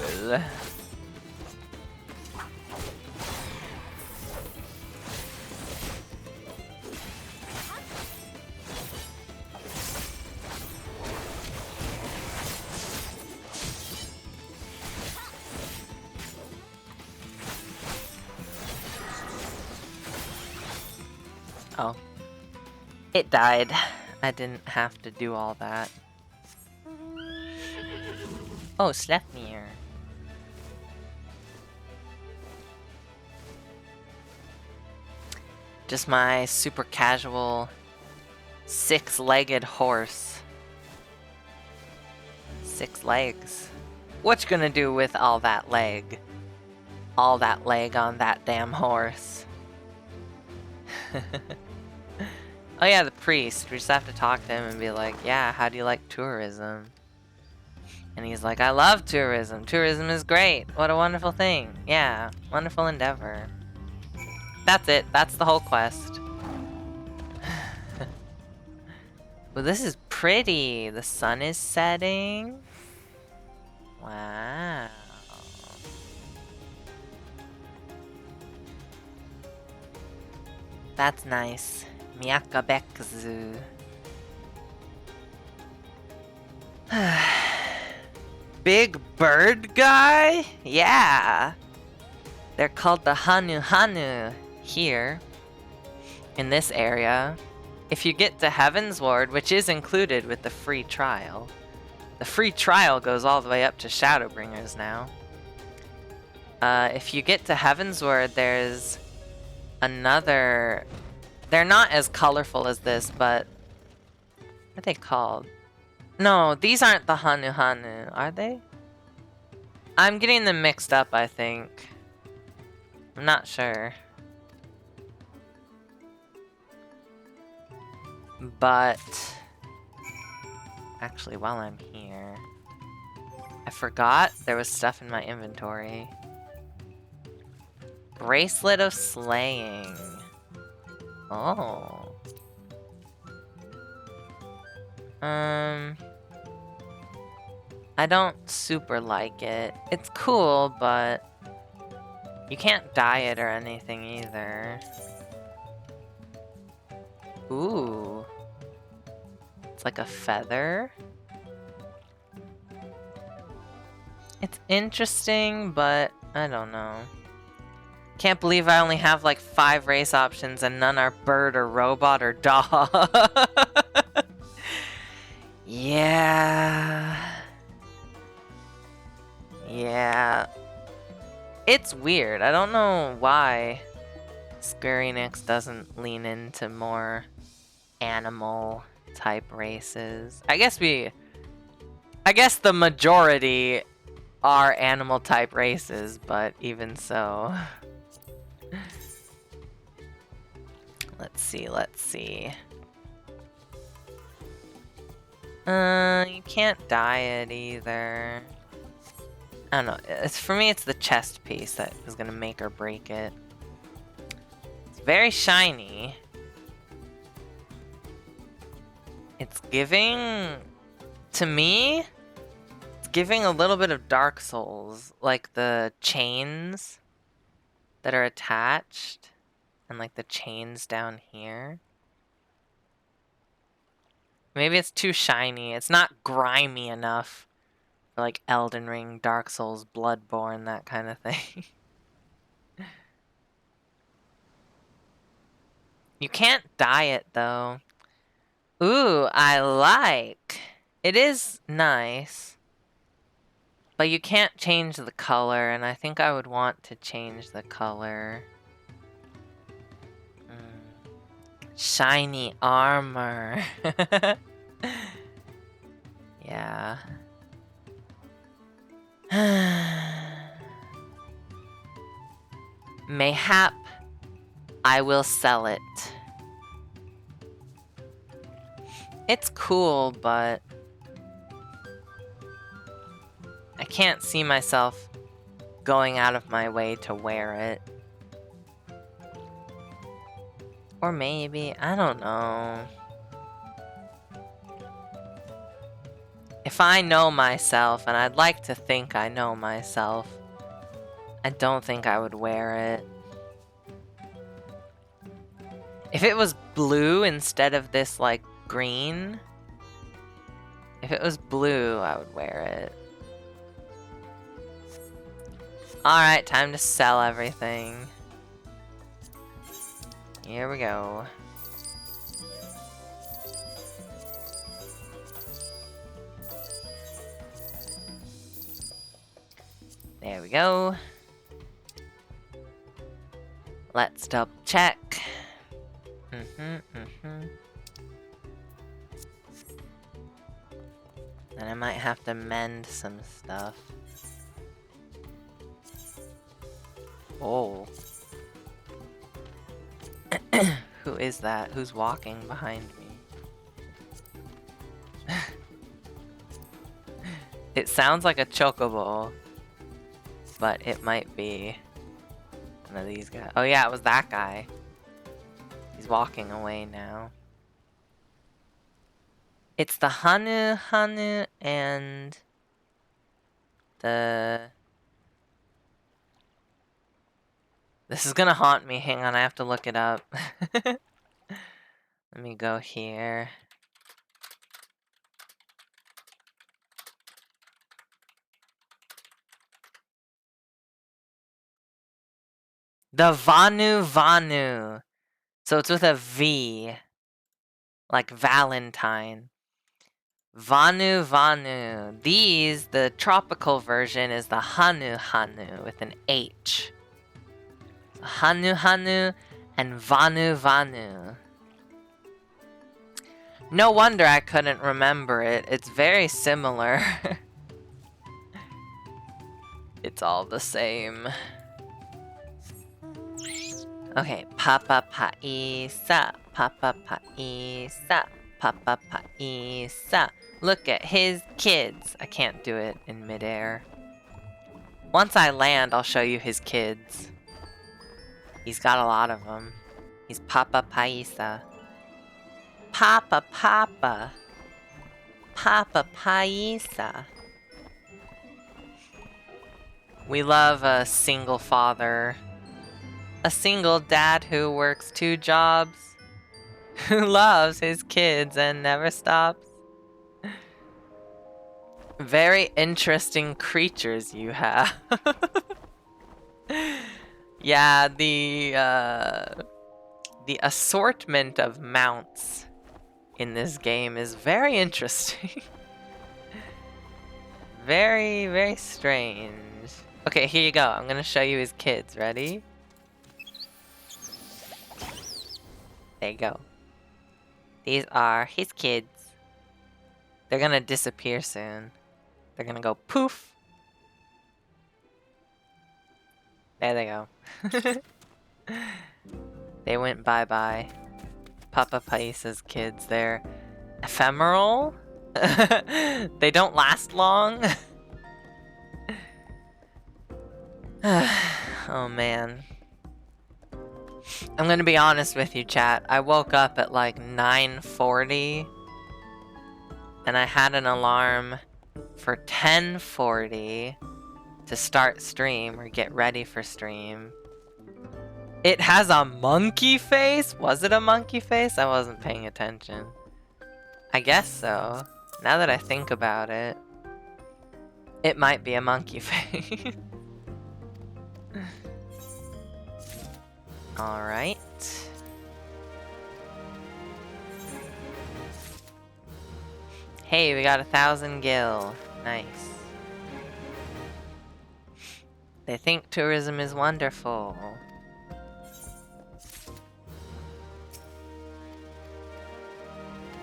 Oh. It died. I didn't have to do all that. Oh, Sleipnir. Just my super casual 6-legged horse. 6 legs. What you gonna do with all that leg? All that leg on that damn horse. Oh yeah, the priest. We just have to talk to him and be like, yeah, how do you like tourism? And he's like, I love tourism. Tourism is great. What a wonderful thing. Yeah, wonderful endeavor. That's it. That's the whole quest. Well, this is pretty. The sun is setting. Wow. That's nice. Miyakabekzu. Big bird guy? Yeah. They're called the Hanu Hanu here in this area. If you get to Heaven's Ward, which is included with the free trial. The free trial goes all the way up to Shadowbringers now. If you get to Heaven's Ward, there's another... They're not as colorful as this, but... What are they called? No, these aren't the Hanu Hanu, are they? I'm getting them mixed up, I think. I'm not sure. But... Actually, while I'm here... I forgot there was stuff in my inventory. Bracelet of Slaying. Oh. I don't super like it. It's cool, but you can't dye it or anything either. Ooh. It's like a feather. It's interesting, but I don't know. Can't believe I only have like 5 race options and none are bird or robot or dog. Yeah. Yeah. It's weird. I don't know why Square Enix doesn't lean into more animal type races. I guess the majority are animal type races, but even so. Let's see. You can't dye it either. I don't know. For me, it's the chest piece that is gonna make or break it. It's very shiny. It's giving... To me, it's giving a little bit of Dark Souls. Like the chains that are attached. And like the chains down here. Maybe it's too shiny. It's not grimy enough for like Elden Ring, Dark Souls, Bloodborne, that kind of thing. You can't dye it though. Ooh, I like. It is nice. But you can't change the color, and I think I would want to change the color. Shiny armor. Yeah. Mayhap I will sell it. It's cool, but I can't see myself going out of my way to wear it. Or maybe, I don't know. If I know myself, and I'd like to think I know myself, I don't think I would wear it. If it was blue instead of this, like, green, if it was blue, I would wear it. Alright, time to sell everything. Here we go. There we go. Let's double check. And I might have to mend some stuff. Oh. Who is that? Who's walking behind me? It sounds like a chocobo, but it might be one of these guys. Oh yeah, it was that guy. He's walking away now. It's the Hanu and the... This is gonna haunt me. Hang on, I have to look it up. Let me go here. The Vanu. So it's with a V. Like Valentine. Vanu. These, the tropical version is the Hanu with an H. Hanu and Vanu. No wonder I couldn't remember it. It's very similar. It's all the same. Okay, Papa Paisa. Look at his kids. I can't do it in midair. Once I land, I'll show you his kids. He's got a lot of them. He's Papa Paisa. Papa Paisa. We love a single father. A single dad who works 2 jobs. Who loves his kids and never stops. Very interesting creatures you have. Yeah, the assortment of mounts in this game is very interesting. Very, very strange. Okay, here you go. I'm gonna show you his kids. Ready? There you go. These are his kids. They're gonna disappear soon. They're gonna go poof. There they go. They went bye-bye. Papa Paisa's kids, they're ephemeral. They don't last long. Oh man. I'm gonna be honest with you, chat. I woke up at like 9:40 and I had an alarm for 10:40 to start stream or get ready for stream. It has a monkey face? Was it a monkey face? I wasn't paying attention. I guess so. Now that I think about it, it might be a monkey face. Alright. Hey, we got 1,000 gil. Nice. They think tourism is wonderful.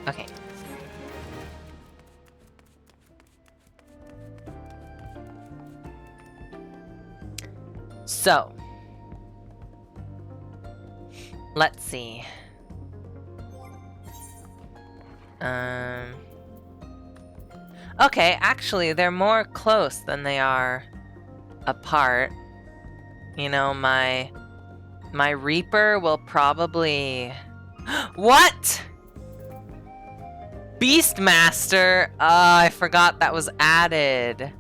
Okay. So. Let's see. Okay, actually, they're more close than they are apart. You know, my Reaper will probably... What?! Beastmaster! I forgot that was added.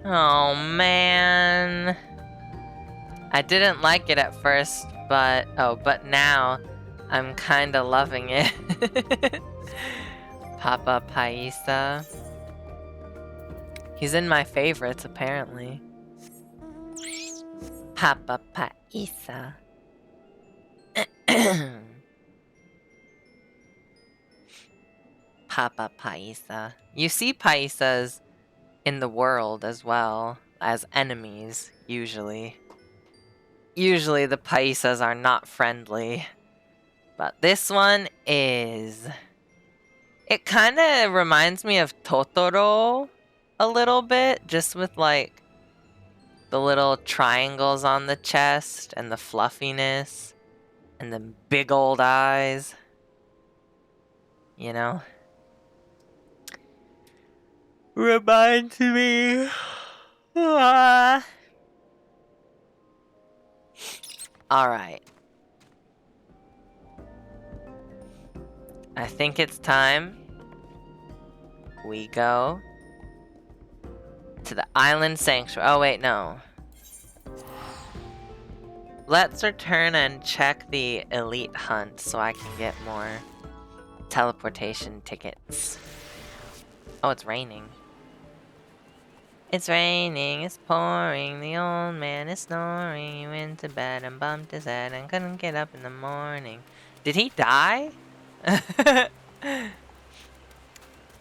Oh, man. I didn't like it at first, but... Oh, but now I'm kinda loving it. Papa Paisa. He's in my favorites, apparently. Papa Paisa. Papa Paisa. You see Paisas in the world as well as enemies, usually. Usually the Paisas are not friendly, but this one is. It kind of reminds me of Totoro a little bit, just with like the little triangles on the chest and the fluffiness and the big old eyes. You know? Reminds me. Alright. I think it's time we go to the island sanctuary. Oh, wait, no. Let's return and check the elite hunt so I can get more teleportation tickets. Oh, it's raining. It's raining, it's pouring, the old man is snoring. He went to bed and bumped his head and couldn't get up in the morning. Did he die?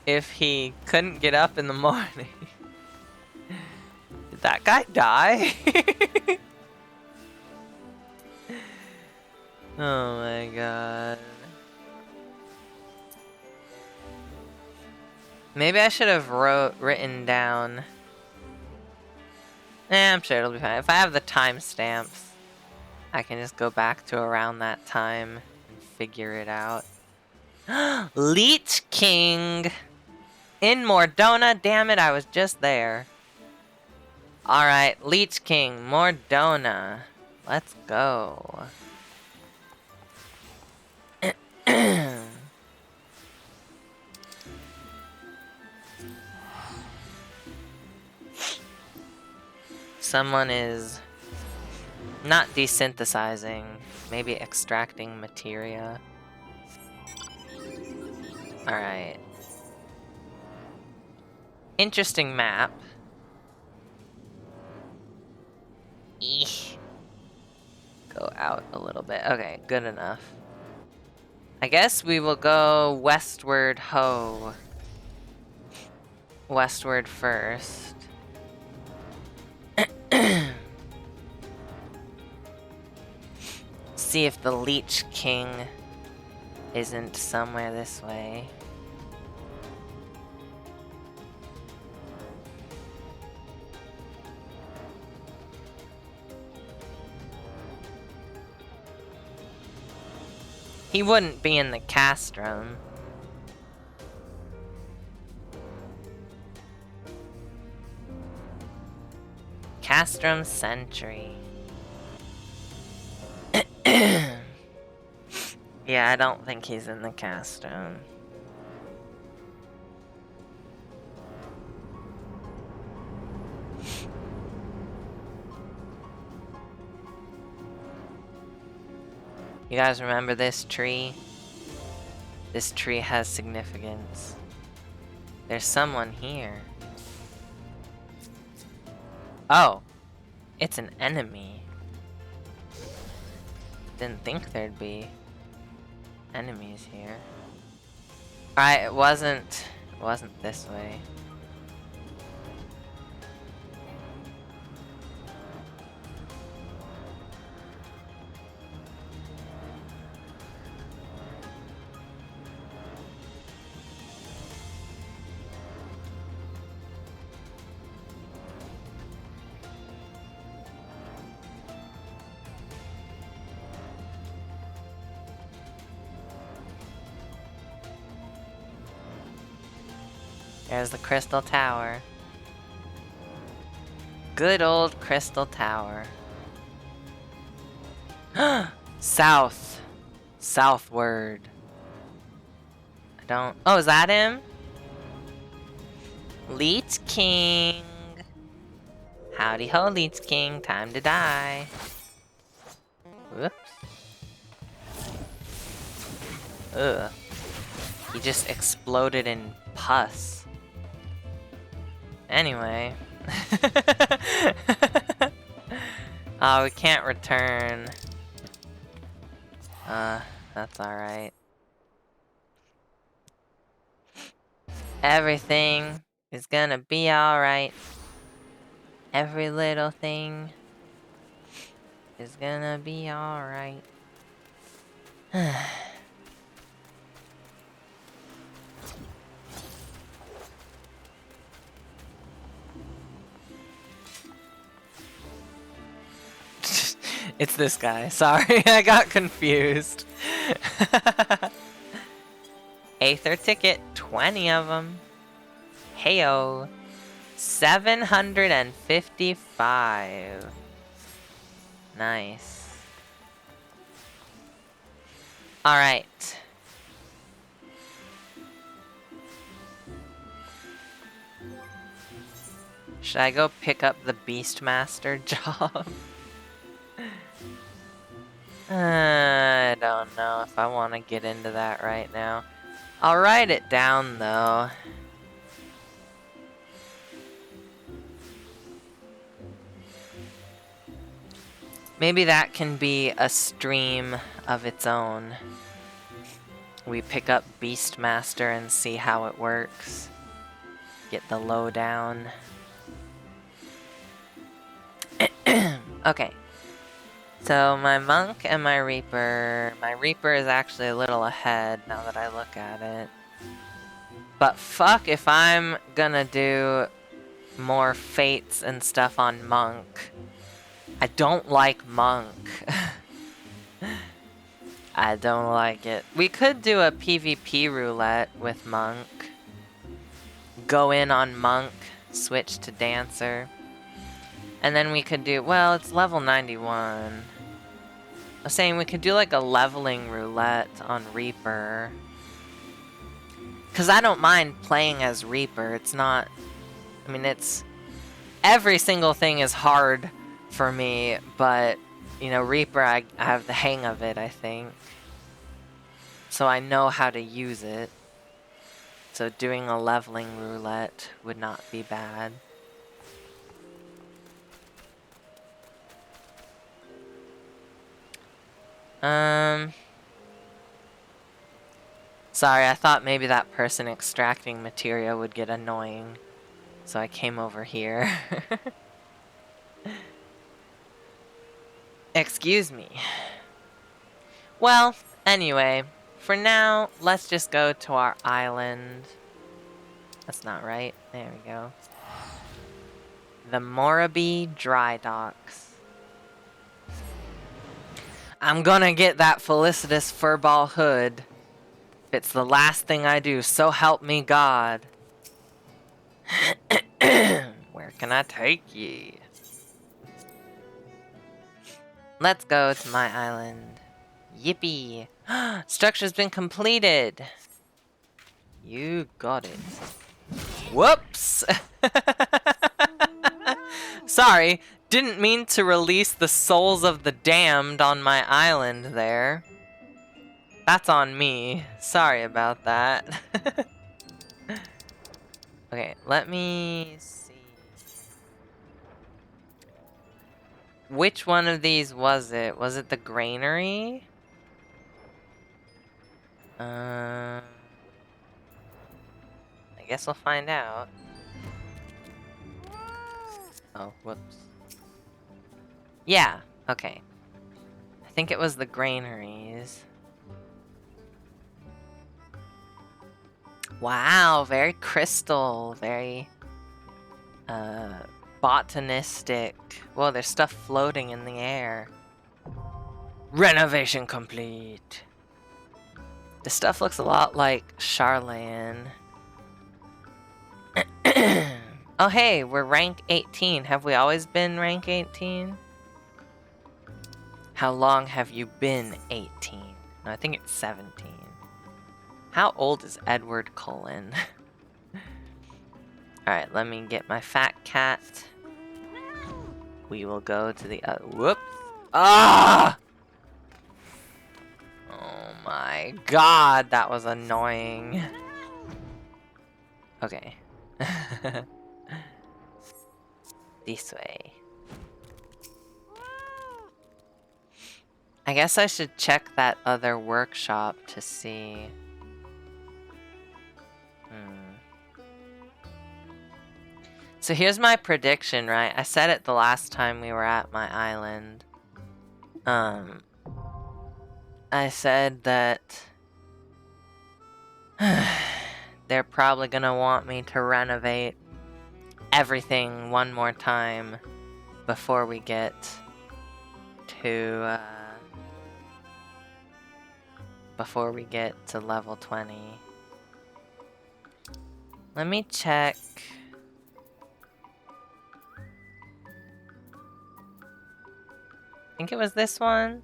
If he couldn't get up in the morning. Did that guy die? Oh my god. Maybe I should have written down. I'm sure it'll be fine. If I have the timestamps, I can just go back to around that time and figure it out. Leech King! In Mordona, damn it, I was just there. Alright, Leech King, Mordona. Let's go. Someone is not desynthesizing, maybe extracting materia. Alright. Interesting map. Eesh. Go out a little bit. Okay, good enough. I guess we will go westward ho. Westward first. See if the Leech King isn't somewhere this way. He wouldn't be in the castrum. Castrum Sentry. Yeah, I don't think he's in the castrum. You guys remember this tree? This tree has significance. There's someone here. Oh, it's an enemy. Didn't think there'd be enemies here. Alright, it wasn't this way. There's the Crystal Tower. Good old Crystal Tower. South. Southward. I don't... Oh, is that him? Leech King. Howdy ho, Leech King. Time to die. Whoops. Ugh. He just exploded in pus. Anyway. Oh, we can't return. That's alright. Everything is gonna be alright. Every little thing is gonna be alright. It's this guy. Sorry, I got confused. Aether ticket, 20 of them. Heyo. 755. Nice. Alright. Should I go pick up the Beastmaster job? I don't know if I want to get into that right now. I'll write it down though. Maybe that can be a stream of its own. We pick up Beastmaster and see how it works. Get the lowdown. Okay. So my monk and my reaper is actually a little ahead now that I look at it. But fuck if I'm gonna do more fates and stuff on monk. I don't like monk. I don't like it. We could do a PvP roulette with monk. Go in on monk, switch to dancer. And then we could do, well, it's level 91. I was saying we could do like a leveling roulette on Reaper. Because I don't mind playing as Reaper. It's not, I mean, it's, every single thing is hard for me, but, you know, Reaper, I have the hang of it, I think. So I know how to use it. So doing a leveling roulette would not be bad. Sorry, I thought maybe that person extracting materia would get annoying. So I came over here. Excuse me. Well, anyway, for now, let's just go to our island. That's not right. There we go. The Morabee Dry Docks. I'm gonna get that felicitous furball hood. If it's the last thing I do, so help me God. Where can I take ye? Let's go to my island. Yippee! Structure's been completed! You got it. Whoops! Sorry, didn't mean to release the souls of the damned on my island there. That's on me. Sorry about that. Okay, let me see. Which one of these was it? Was it the granary? I guess we'll find out. Oh, whoops. Yeah, okay. I think it was the granaries. Wow, very crystal, very botanistic. Whoa, there's stuff floating in the air. Renovation complete. This stuff looks a lot like Charlayan. Oh hey, we're rank 18. Have we always been rank 18? How long have you been 18? No, I think it's 17. How old is Edward Cullen? Alright, let me get my fat cat. We will go to the whoops. Ah! Oh my god, that was annoying. Okay. This way. I guess I should check that other workshop to see. So here's my prediction, right? I said it the last time we were at my island. I said that they're probably gonna want me to renovate everything one more time before we get to level 20. Let me check. I think it was this one.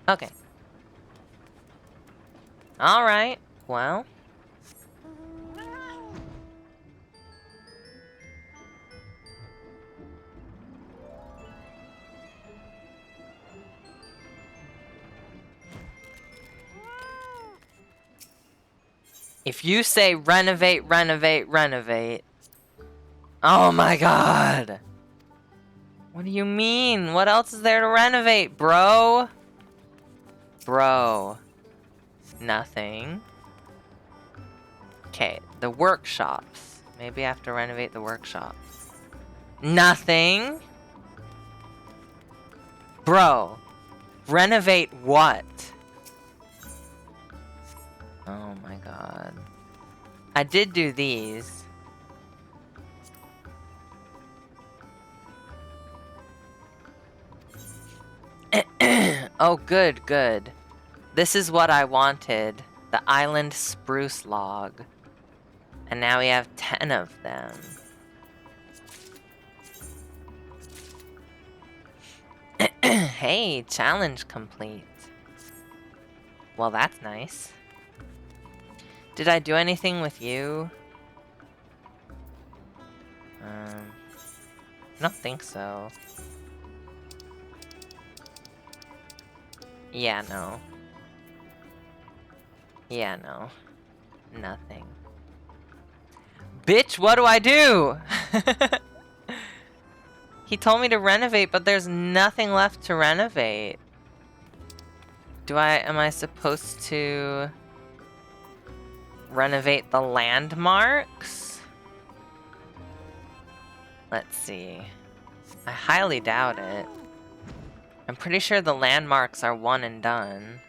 Okay. Alright, well. If you say renovate, renovate, renovate. Oh my god! What do you mean? What else is there to renovate, bro? Bro. Nothing. Okay, the workshops. Maybe I have to renovate the workshops. Nothing. Bro. Renovate what? Oh my god. I did do these. Oh, good, good. This is what I wanted. The island spruce log. And now we have 10 of them. Hey, challenge complete. Well, that's nice. Did I do anything with you? I don't think so. Yeah, no. Yeah, no. Nothing. Bitch, what do I do? He told me to renovate, but there's nothing left to renovate. Am I supposed to renovate the landmarks? Let's see. I highly doubt it. I'm pretty sure the landmarks are one and done.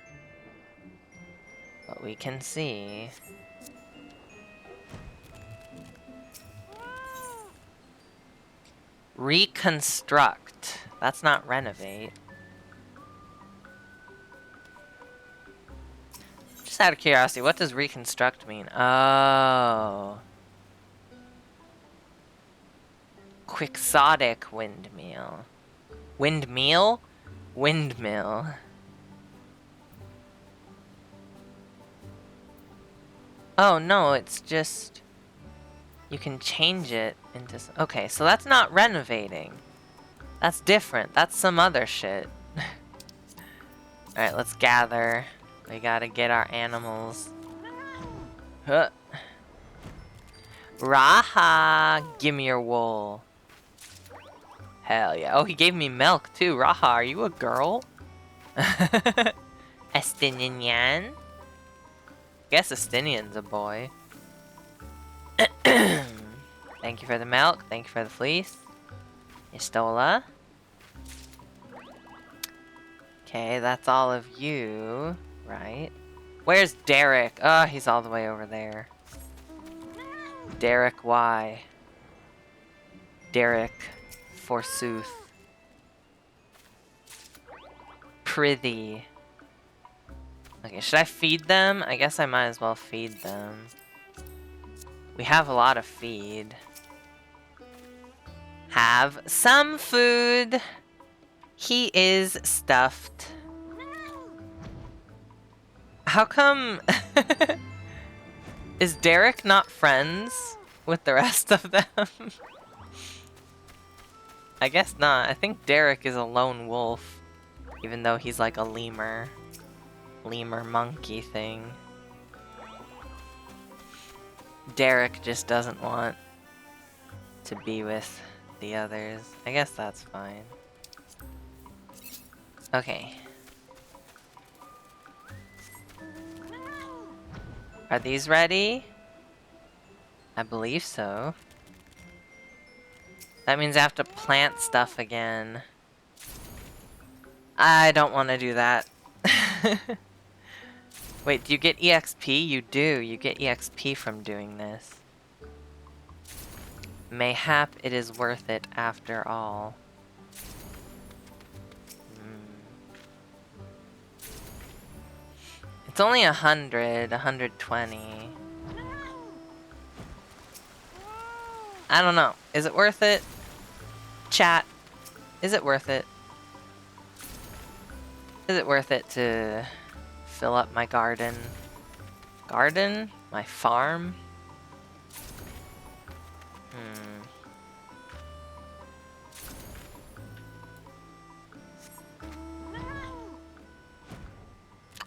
But we can see. Reconstruct. That's not renovate. Just out of curiosity, what does reconstruct mean? Oh. Quixotic windmill. Windmill? Windmill. Oh no, it's just... You can change it into... Okay, so that's not renovating. That's different. That's some other shit. Alright, let's gather. We gotta get our animals. Huh. Raha! Give me your wool. Hell yeah. Oh, he gave me milk too. Raha, are you a girl? Estinian? Guess Estinian's a boy. Thank you for the milk. Thank you for the fleece. Istola. Okay, that's all of you, right? Where's Derek? Oh, he's all the way over there. Derek, why? Derek, forsooth. Prithee. Okay, should I feed them? I guess I might as well feed them. We have a lot of feed. Have some food. He is stuffed. How come... Is Derek not friends with the rest of them? I guess not. I think Derek is a lone wolf. Even though he's like a lemur. Lemur monkey thing. Derek just doesn't want to be with the others. I guess that's fine. Okay. Are these ready? I believe so. That means I have to plant stuff again. I don't want to do that. Wait, do you get EXP? You do. You get EXP from doing this. Mayhap it is worth it after all. It's only 100, 120. I don't know. Is it worth it? Chat, is it worth it? Is it worth it to fill up my garden? Garden? My farm?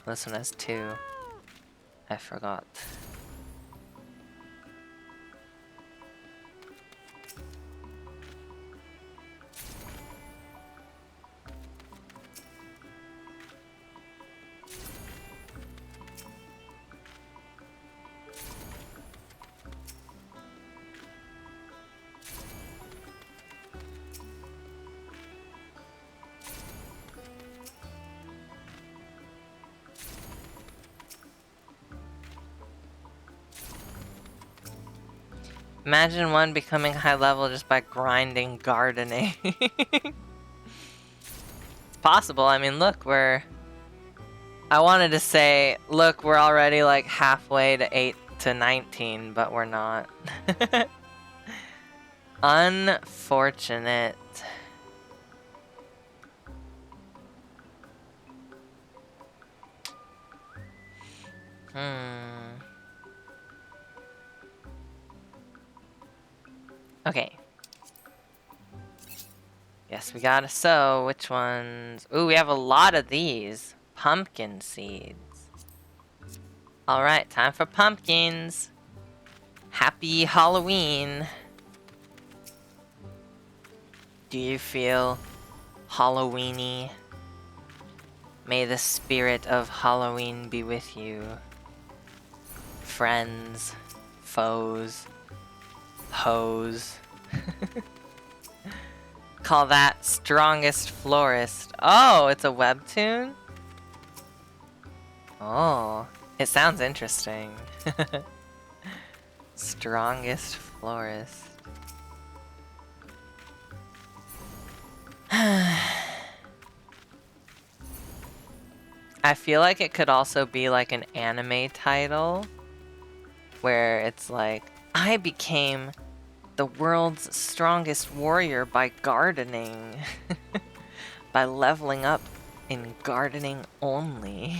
This one has 2. I forgot. Imagine one becoming high level just by grinding gardening. It's possible. I mean, look, I wanted to say, look, we're already like halfway to 8 to 19, but we're not. Unfortunate. Okay. Yes, we gotta sow. Which ones? Ooh, we have a lot of these. Pumpkin seeds. Alright, time for pumpkins. Happy Halloween. Do you feel Halloweeny? May the spirit of Halloween be with you. Friends, foes, hoes. Call that strongest florist. Oh, it's a webtoon? Oh, it sounds interesting. Strongest florist. I feel like it could also be like an anime title where it's like, I became the world's strongest warrior by gardening. By leveling up in gardening only.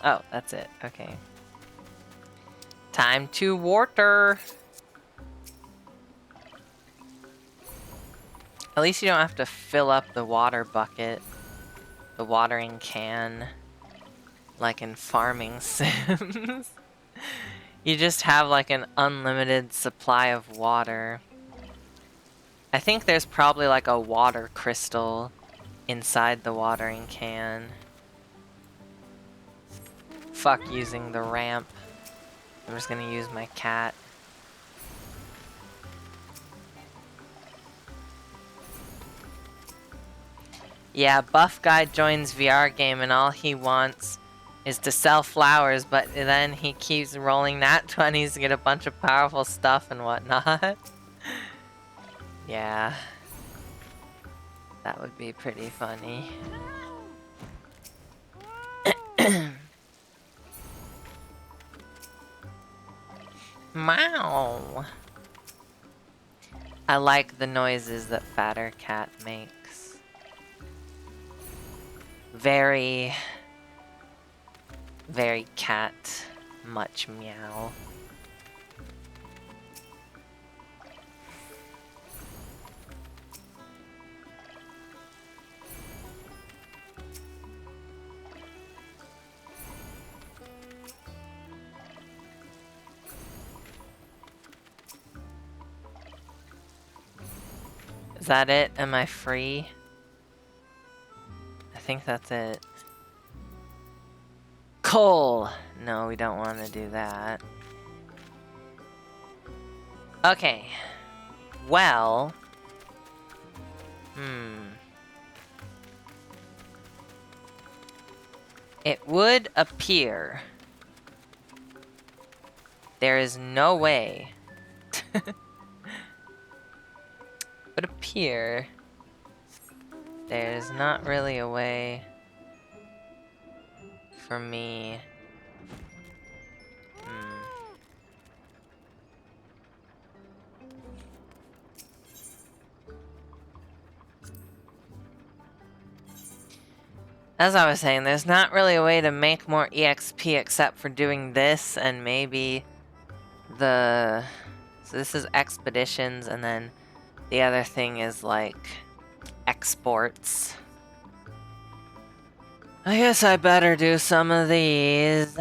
Oh, that's it. Okay. Time to water. At least you don't have to fill up the water bucket, the watering can, like in Farming Sims. You just have like an unlimited supply of water. I think there's probably like a water crystal inside the watering can. Fuck using the ramp. I'm just gonna use my cat. Yeah, buff guy joins VR game and all he wants is to sell flowers, but then he keeps rolling nat 20s to get a bunch of powerful stuff and whatnot. Yeah. That would be pretty funny. Meow. I like the noises that Fatter Cat makes. Very cat, much meow. Is that it? Am I free? I think that's it. Coal! No, we don't want to do that. Okay. Well... It would appear there is no way. Would appear there's not really a way for me. As I was saying, there's not really a way to make more EXP except for doing this and maybe the... So this is expeditions, and then the other thing is like exports. I guess I better do some of these.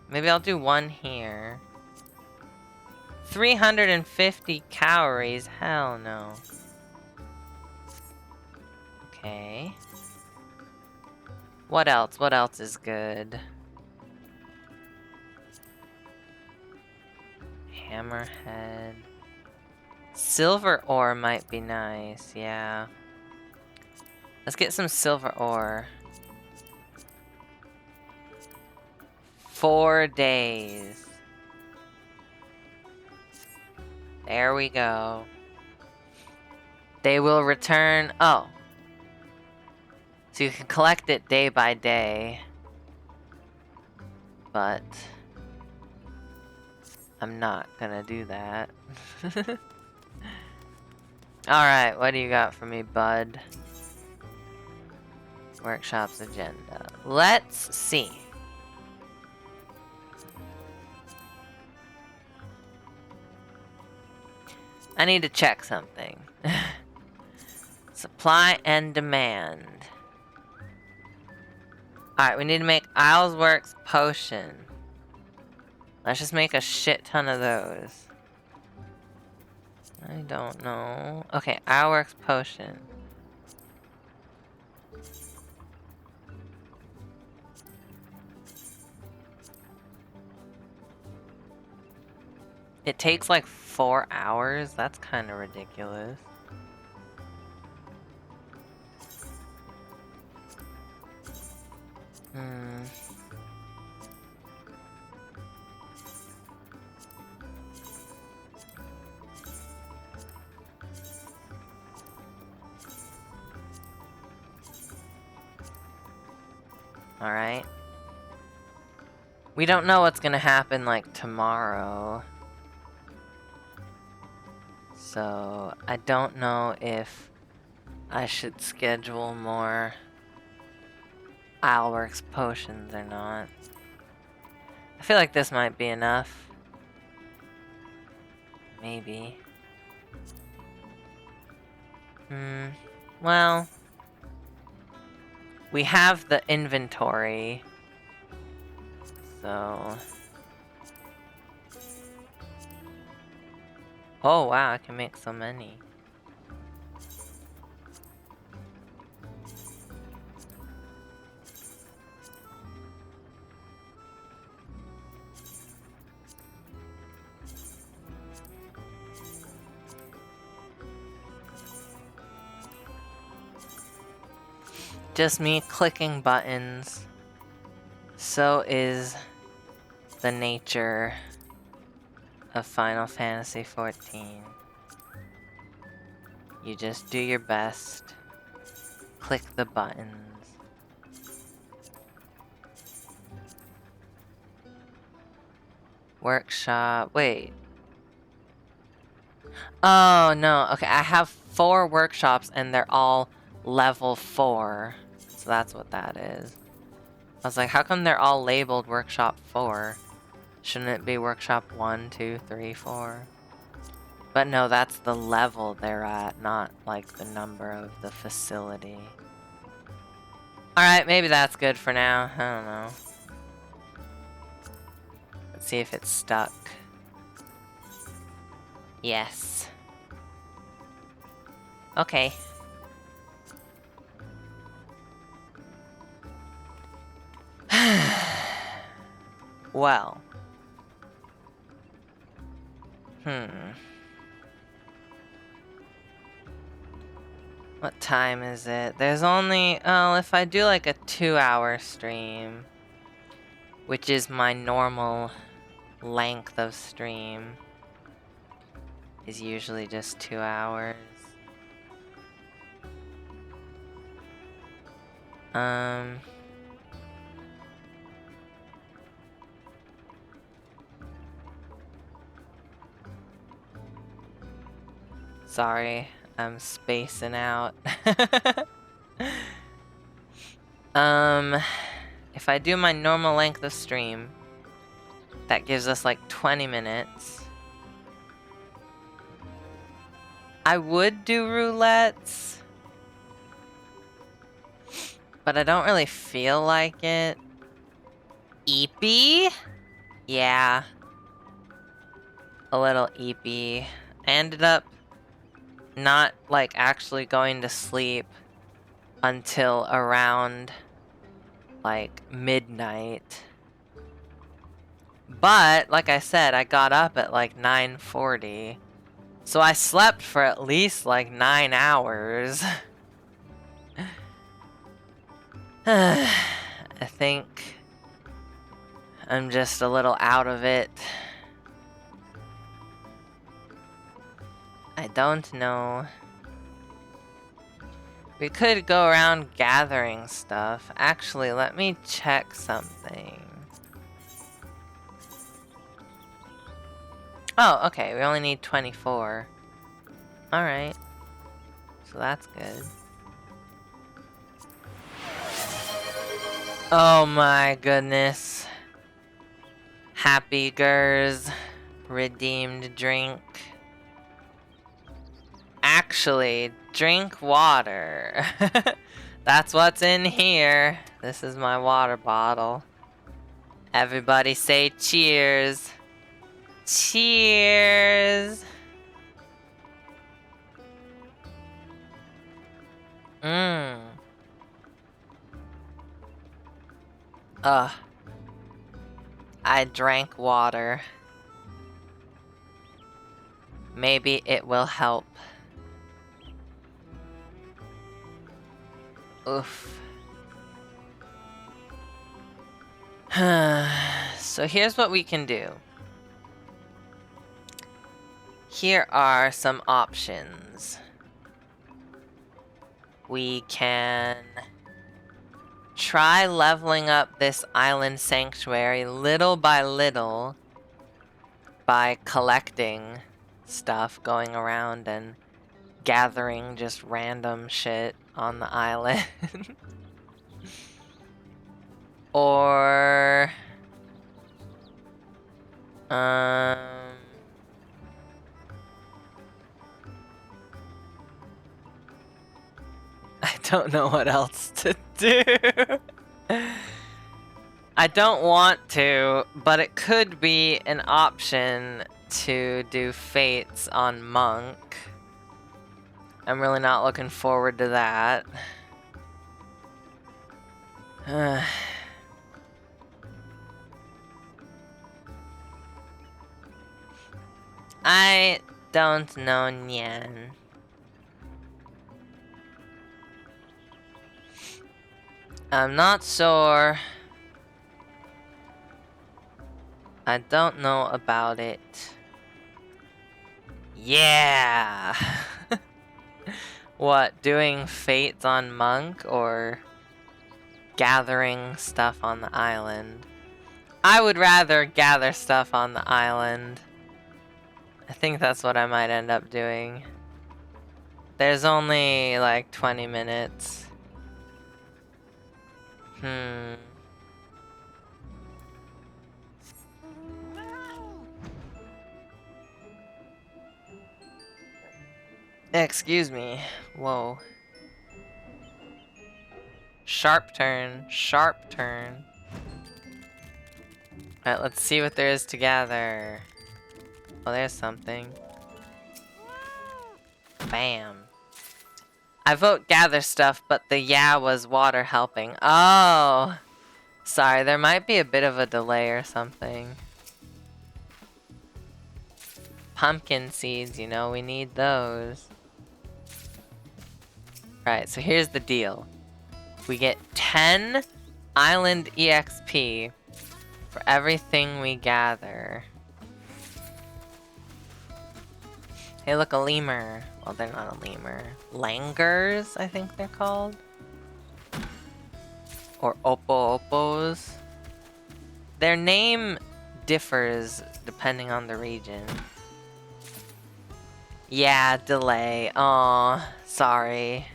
Maybe I'll do one here. 350 calories? Hell no. Okay. What else? What else is good? Hammerhead. Silver ore might be nice, yeah. Let's get some silver ore. 4 days. There we go. They will return. Oh. So you can collect it day by day. But I'm not gonna do that. Alright, what do you got for me, bud? Workshop's agenda. Let's see. I need to check something. Supply and demand. Alright, we need to make Islesworks potion. Let's just make a shit ton of those. I don't know. Okay, Islesworks potion. It takes like 4 hours? That's kind of ridiculous. Alright. We don't know what's gonna happen like tomorrow. So I don't know if I should schedule more Islesworks potions or not. I feel like this might be enough. Maybe. Well, we have the inventory, so... Oh wow, I can make so many. Just me clicking buttons. So is the nature of Final Fantasy XIV. You just do your best. Click the buttons. Workshop. Wait. Oh no. Okay, I have 4 workshops and they're all level 4. So that's what that is. I was like, how come they're all labeled workshop 4? Shouldn't it be workshop 1, 2, 3, 4? But no, that's the level they're at, not like the number of the facility. Alright, maybe that's good for now. I don't know. Let's see if it's stuck. Yes. Okay. Well. What time is it? There's only, oh, if I do like a 2-hour stream, which is my normal length of stream, is usually just 2 hours. Sorry, I'm spacing out. If I do my normal length of stream, that gives us like 20 minutes. I would do roulettes, but I don't really feel like it. Eepy? Yeah. A little eepy. I ended up not like actually going to sleep until around like midnight. But like I said, I got up at like 9:40. So I slept for at least like 9 hours. I think I'm just a little out of it. I don't know. We could go around gathering stuff. Actually, let me check something. Oh, okay. We only need 24. Alright. So that's good. Oh my goodness. Happy Gers. Redeemed drink. Actually, drink water. That's what's in here. This is my water bottle. Everybody say cheers. Cheers. Ugh. I drank water. Maybe it will help. Oof. So here's what we can do. Here are some options. We can try leveling up this island sanctuary little by little by collecting stuff, going around and gathering just random shit on the island. Or I don't know what else to do. I don't want to, but it could be an option to do fates on Monk. I'm really not looking forward to that. I don't know, Nyan. I'm not sure. I don't know about it. Yeah! What, doing fates on Monk or gathering stuff on the island? I would rather gather stuff on the island. I think that's what I might end up doing. There's only like 20 minutes. Excuse me. Whoa. Sharp turn. Sharp turn. Alright, let's see what there is to gather. Oh, there's something. Bam. I vote gather stuff, but the yeah was water helping. Oh! Sorry, there might be a bit of a delay or something. Pumpkin seeds, you know, we need those. Right, so here's the deal. We get 10 island EXP for everything we gather. Hey, look, a lemur. Well, they're not a lemur. Langurs, I think they're called. Or Oppo-Oppos. Their name differs depending on the region. Yeah, delay. Aw, sorry.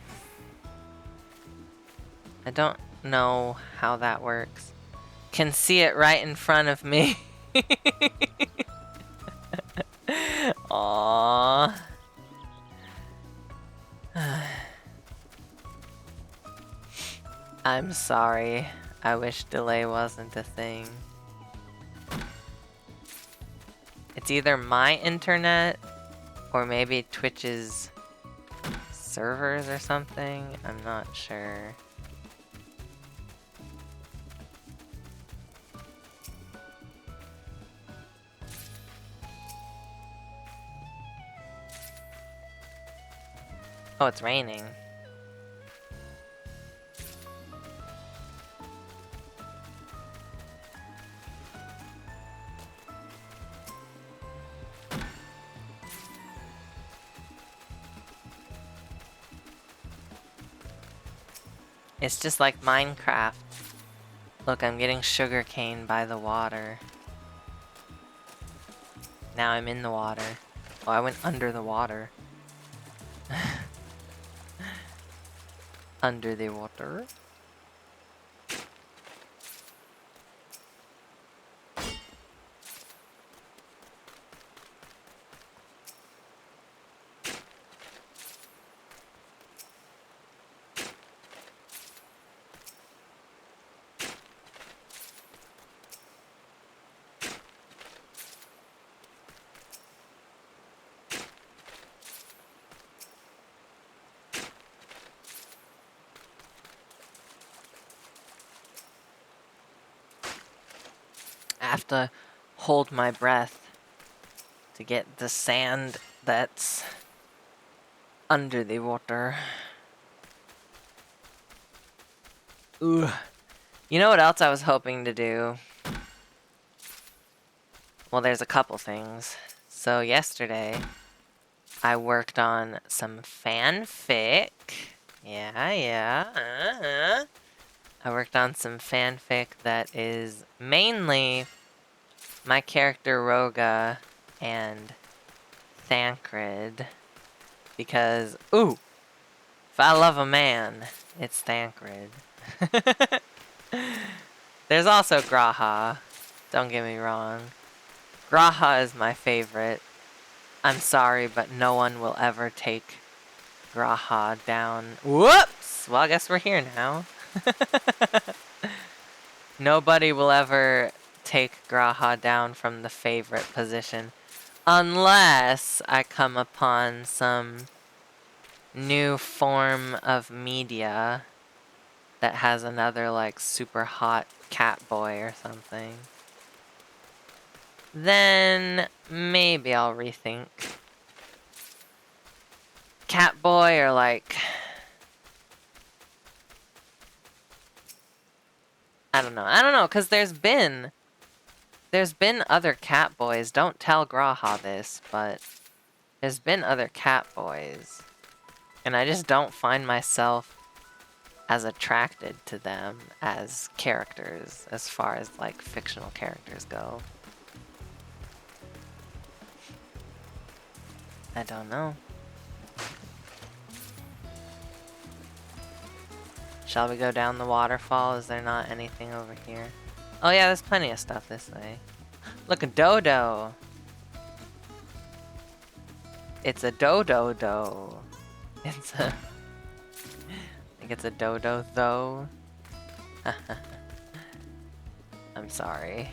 I don't know how that works. Can see it right in front of me. Aww. I'm sorry. I wish delay wasn't a thing. It's either my internet or maybe Twitch's servers or something. I'm not sure. Oh, it's raining. It's just like Minecraft. Look, I'm getting sugarcane by the water. Now I'm in the water. Oh, I went under the water. Under the water. I have to hold my breath to get the sand that's under the water. Ooh. You know what else I was hoping to do? Well, there's a couple things. So yesterday, I worked on some fanfic. Yeah. I worked on some fanfic that is mainly my character Roga and Thancred. Because, ooh, if I love a man, it's Thancred. There's also Graha. Don't get me wrong. Graha is my favorite. I'm sorry, but no one will ever take Graha down. Whoops! Well, I guess we're here now. Nobody will ever take Graha down from the favorite position. Unless I come upon some new form of media that has another, like, super hot cat boy or something. Then maybe I'll rethink. Catboy or like... I don't know, because there's been other Catboys. Don't tell Graha this, but there's been other Catboys. And I just don't find myself as attracted to them as characters, as far as like fictional characters go. I don't know. Shall we go down the waterfall? Is there not anything over here? Oh yeah, there's plenty of stuff this way. Look, a dodo! It's a dodo-do. It's a... I think it's a dodo, though. I'm sorry.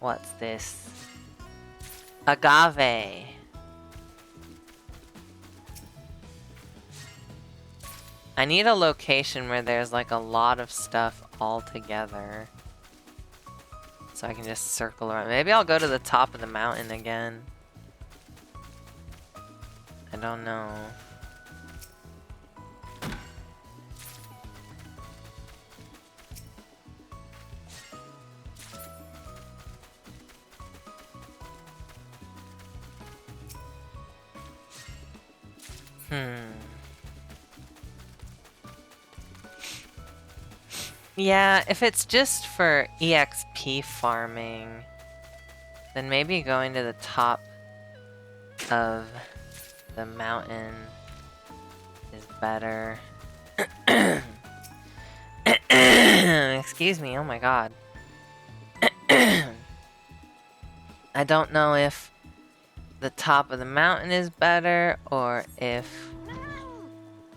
What's this? Agave. I need a location where there's like a lot of stuff all together. So I can just circle around. Maybe I'll go to the top of the mountain again. I don't know. Yeah, if it's just for EXP farming, then maybe going to the top of the mountain is better. Excuse me, oh my god. I don't know if the top of the mountain is better or if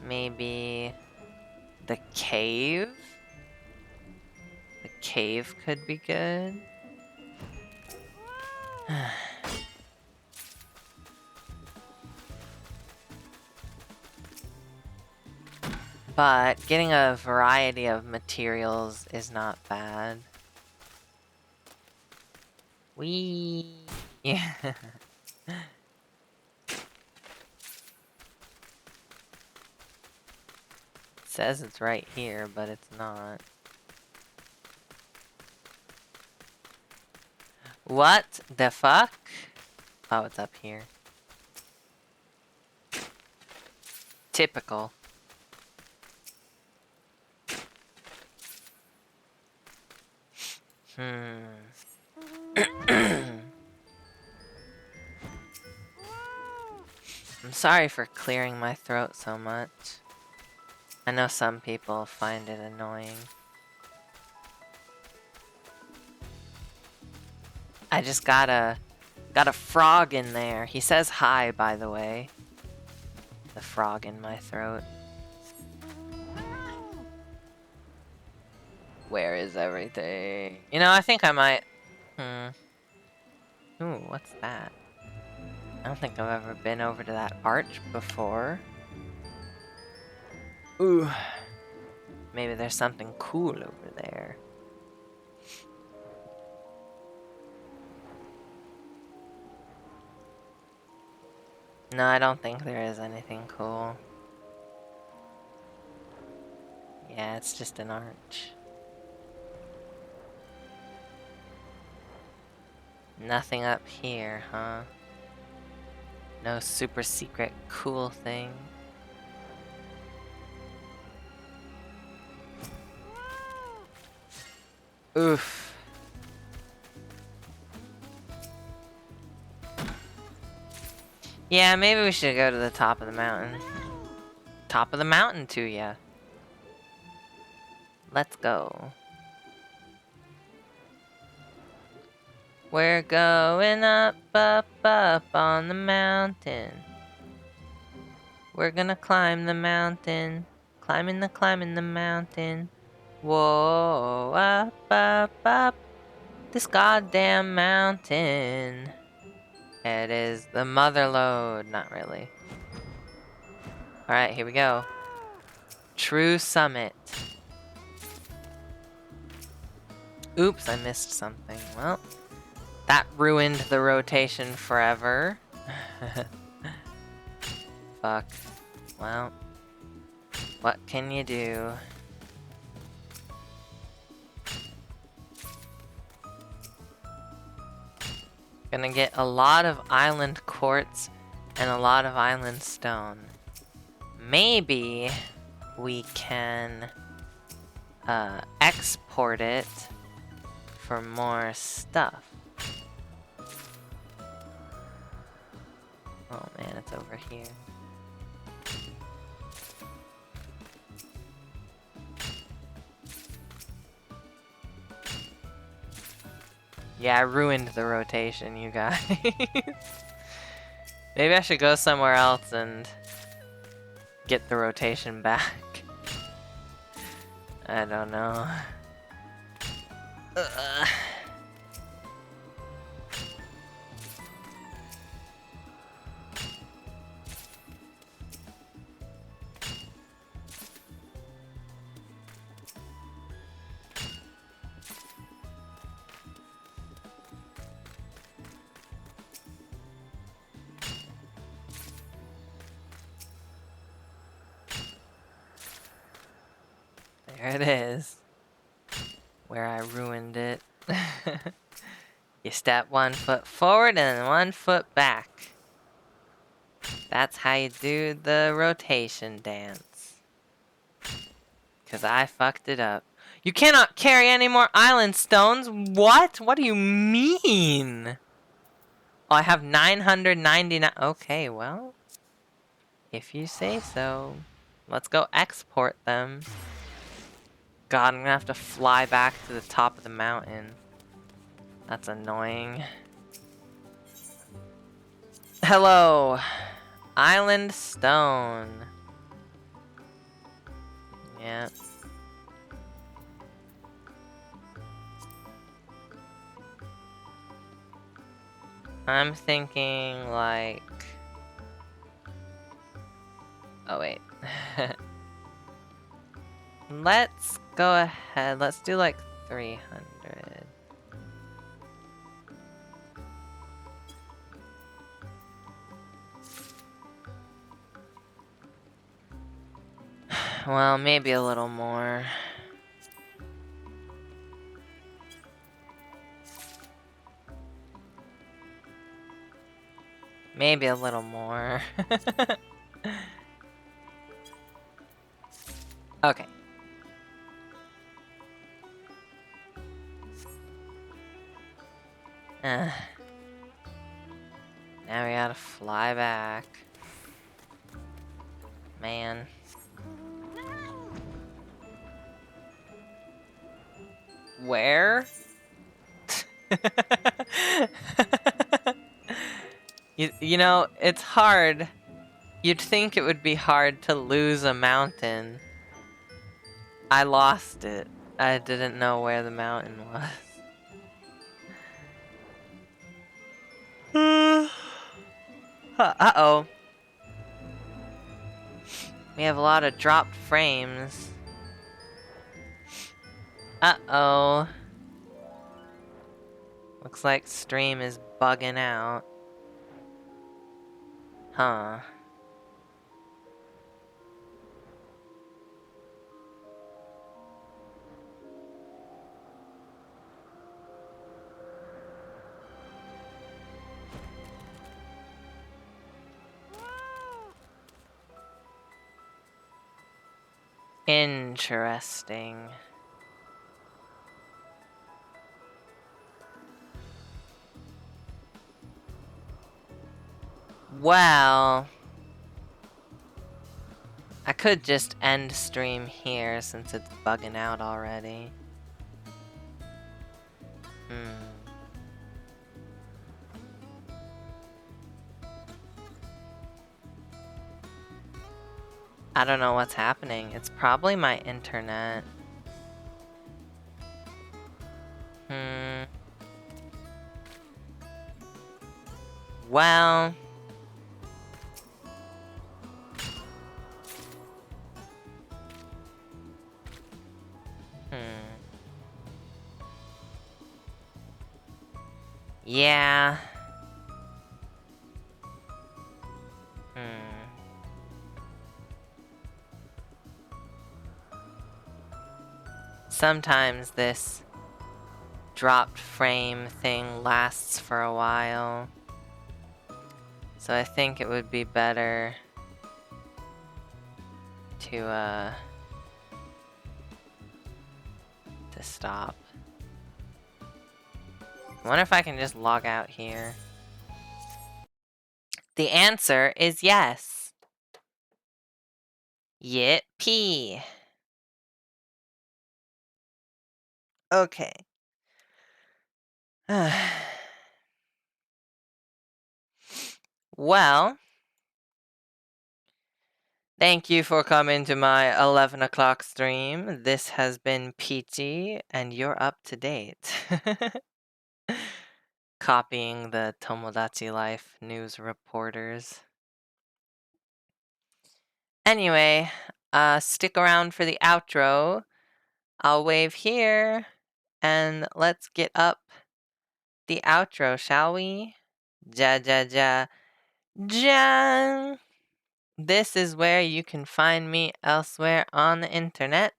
maybe the cave? The cave could be good. But getting a variety of materials is not bad. Whee! Yeah. It says it's right here, but it's not. What the fuck? Oh, it's up here. Typical. I'm sorry for clearing my throat so much. I know some people find it annoying. I just got a frog in there. He says hi, by the way. The frog in my throat. Where is everything? You know, I think I might... Ooh, what's that? I don't think I've ever been over to that arch before. Ooh. Maybe there's something cool over there. No, I don't think there is anything cool. Yeah, it's just an arch. Nothing up here, huh? No super secret cool thing. Oof. Yeah, maybe we should go to the top of the mountain. Top of the mountain to ya. Let's go. We're going up, up, up on the mountain. We're gonna climb the mountain. Climbing the mountain. Whoa, up, up, up. This goddamn mountain. It is the mother lode. Not really. Alright, here we go. True summit. Oops, I missed something. Well, that ruined the rotation forever. Fuck. Well, what can you do? Gonna get a lot of island quartz and a lot of island stone. Maybe we can export it for more stuff. Oh man, it's over here. Yeah, I ruined the rotation, you guys. Maybe I should go somewhere else and get the rotation back. I don't know. Ugh. There it is. Where I ruined it. You step 1 foot forward and 1 foot back. That's how you do the rotation dance. 'Cause I fucked it up. You cannot carry any more island stones? What? What do you mean? Oh, I have 999. Okay, well. If you say so. Let's go export them. God, I'm gonna have to fly back to the top of the mountain. That's annoying. Hello. Island stone. Yeah. I'm thinking like... Oh, wait. Let's go ahead. Let's do like 300. Well, maybe a little more. Maybe a little more. Okay. Now we gotta fly back. Man. Where? You know, it's hard. You'd think it would be hard to lose a mountain. I lost it. I didn't know where the mountain was. Uh-oh. We have a lot of dropped frames. Uh-oh. Looks like stream is bugging out. Huh. Interesting. Well, I could just end stream here since it's bugging out already. I don't know what's happening. It's probably my internet. Well... Yeah. Sometimes this dropped frame thing lasts for a while. So I think it would be better to stop. I wonder if I can just log out here. The answer is yes. Yippee. Okay. Well, thank you for coming to my 11 o'clock stream. This has been Peachy, and you're up to date. Copying the Tomodachi Life news reporters. Anyway, stick around for the outro. I'll wave here, and let's get up the outro, shall we? Ja ja ja ja. This is where you can find me elsewhere on the internet.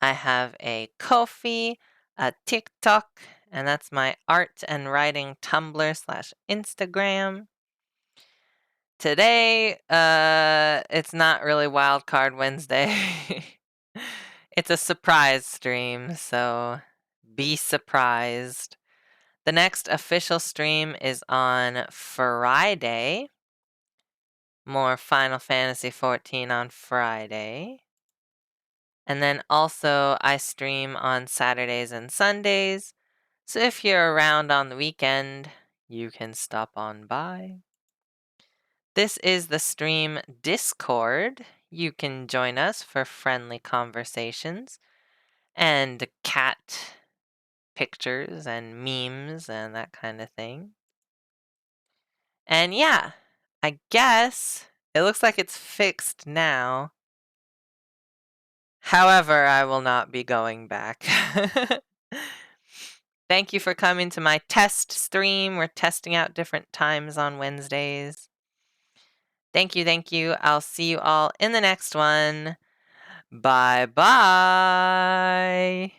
I have a Ko-fi, a TikTok, and that's my art and writing Tumblr / Instagram. Today, it's not really Wildcard Wednesday. It's a surprise stream, so be surprised. The next official stream is on Friday. More Final Fantasy XIV on Friday. And then also I stream on Saturdays and Sundays. So if you're around on the weekend, you can stop on by. This is the stream Discord. You can join us for friendly conversations and cat pictures and memes and that kind of thing. And yeah, I guess it looks like it's fixed now. However, I will not be going back. Thank you for coming to my test stream. We're testing out different times on Wednesdays. Thank you, thank you. I'll see you all in the next one. Bye bye.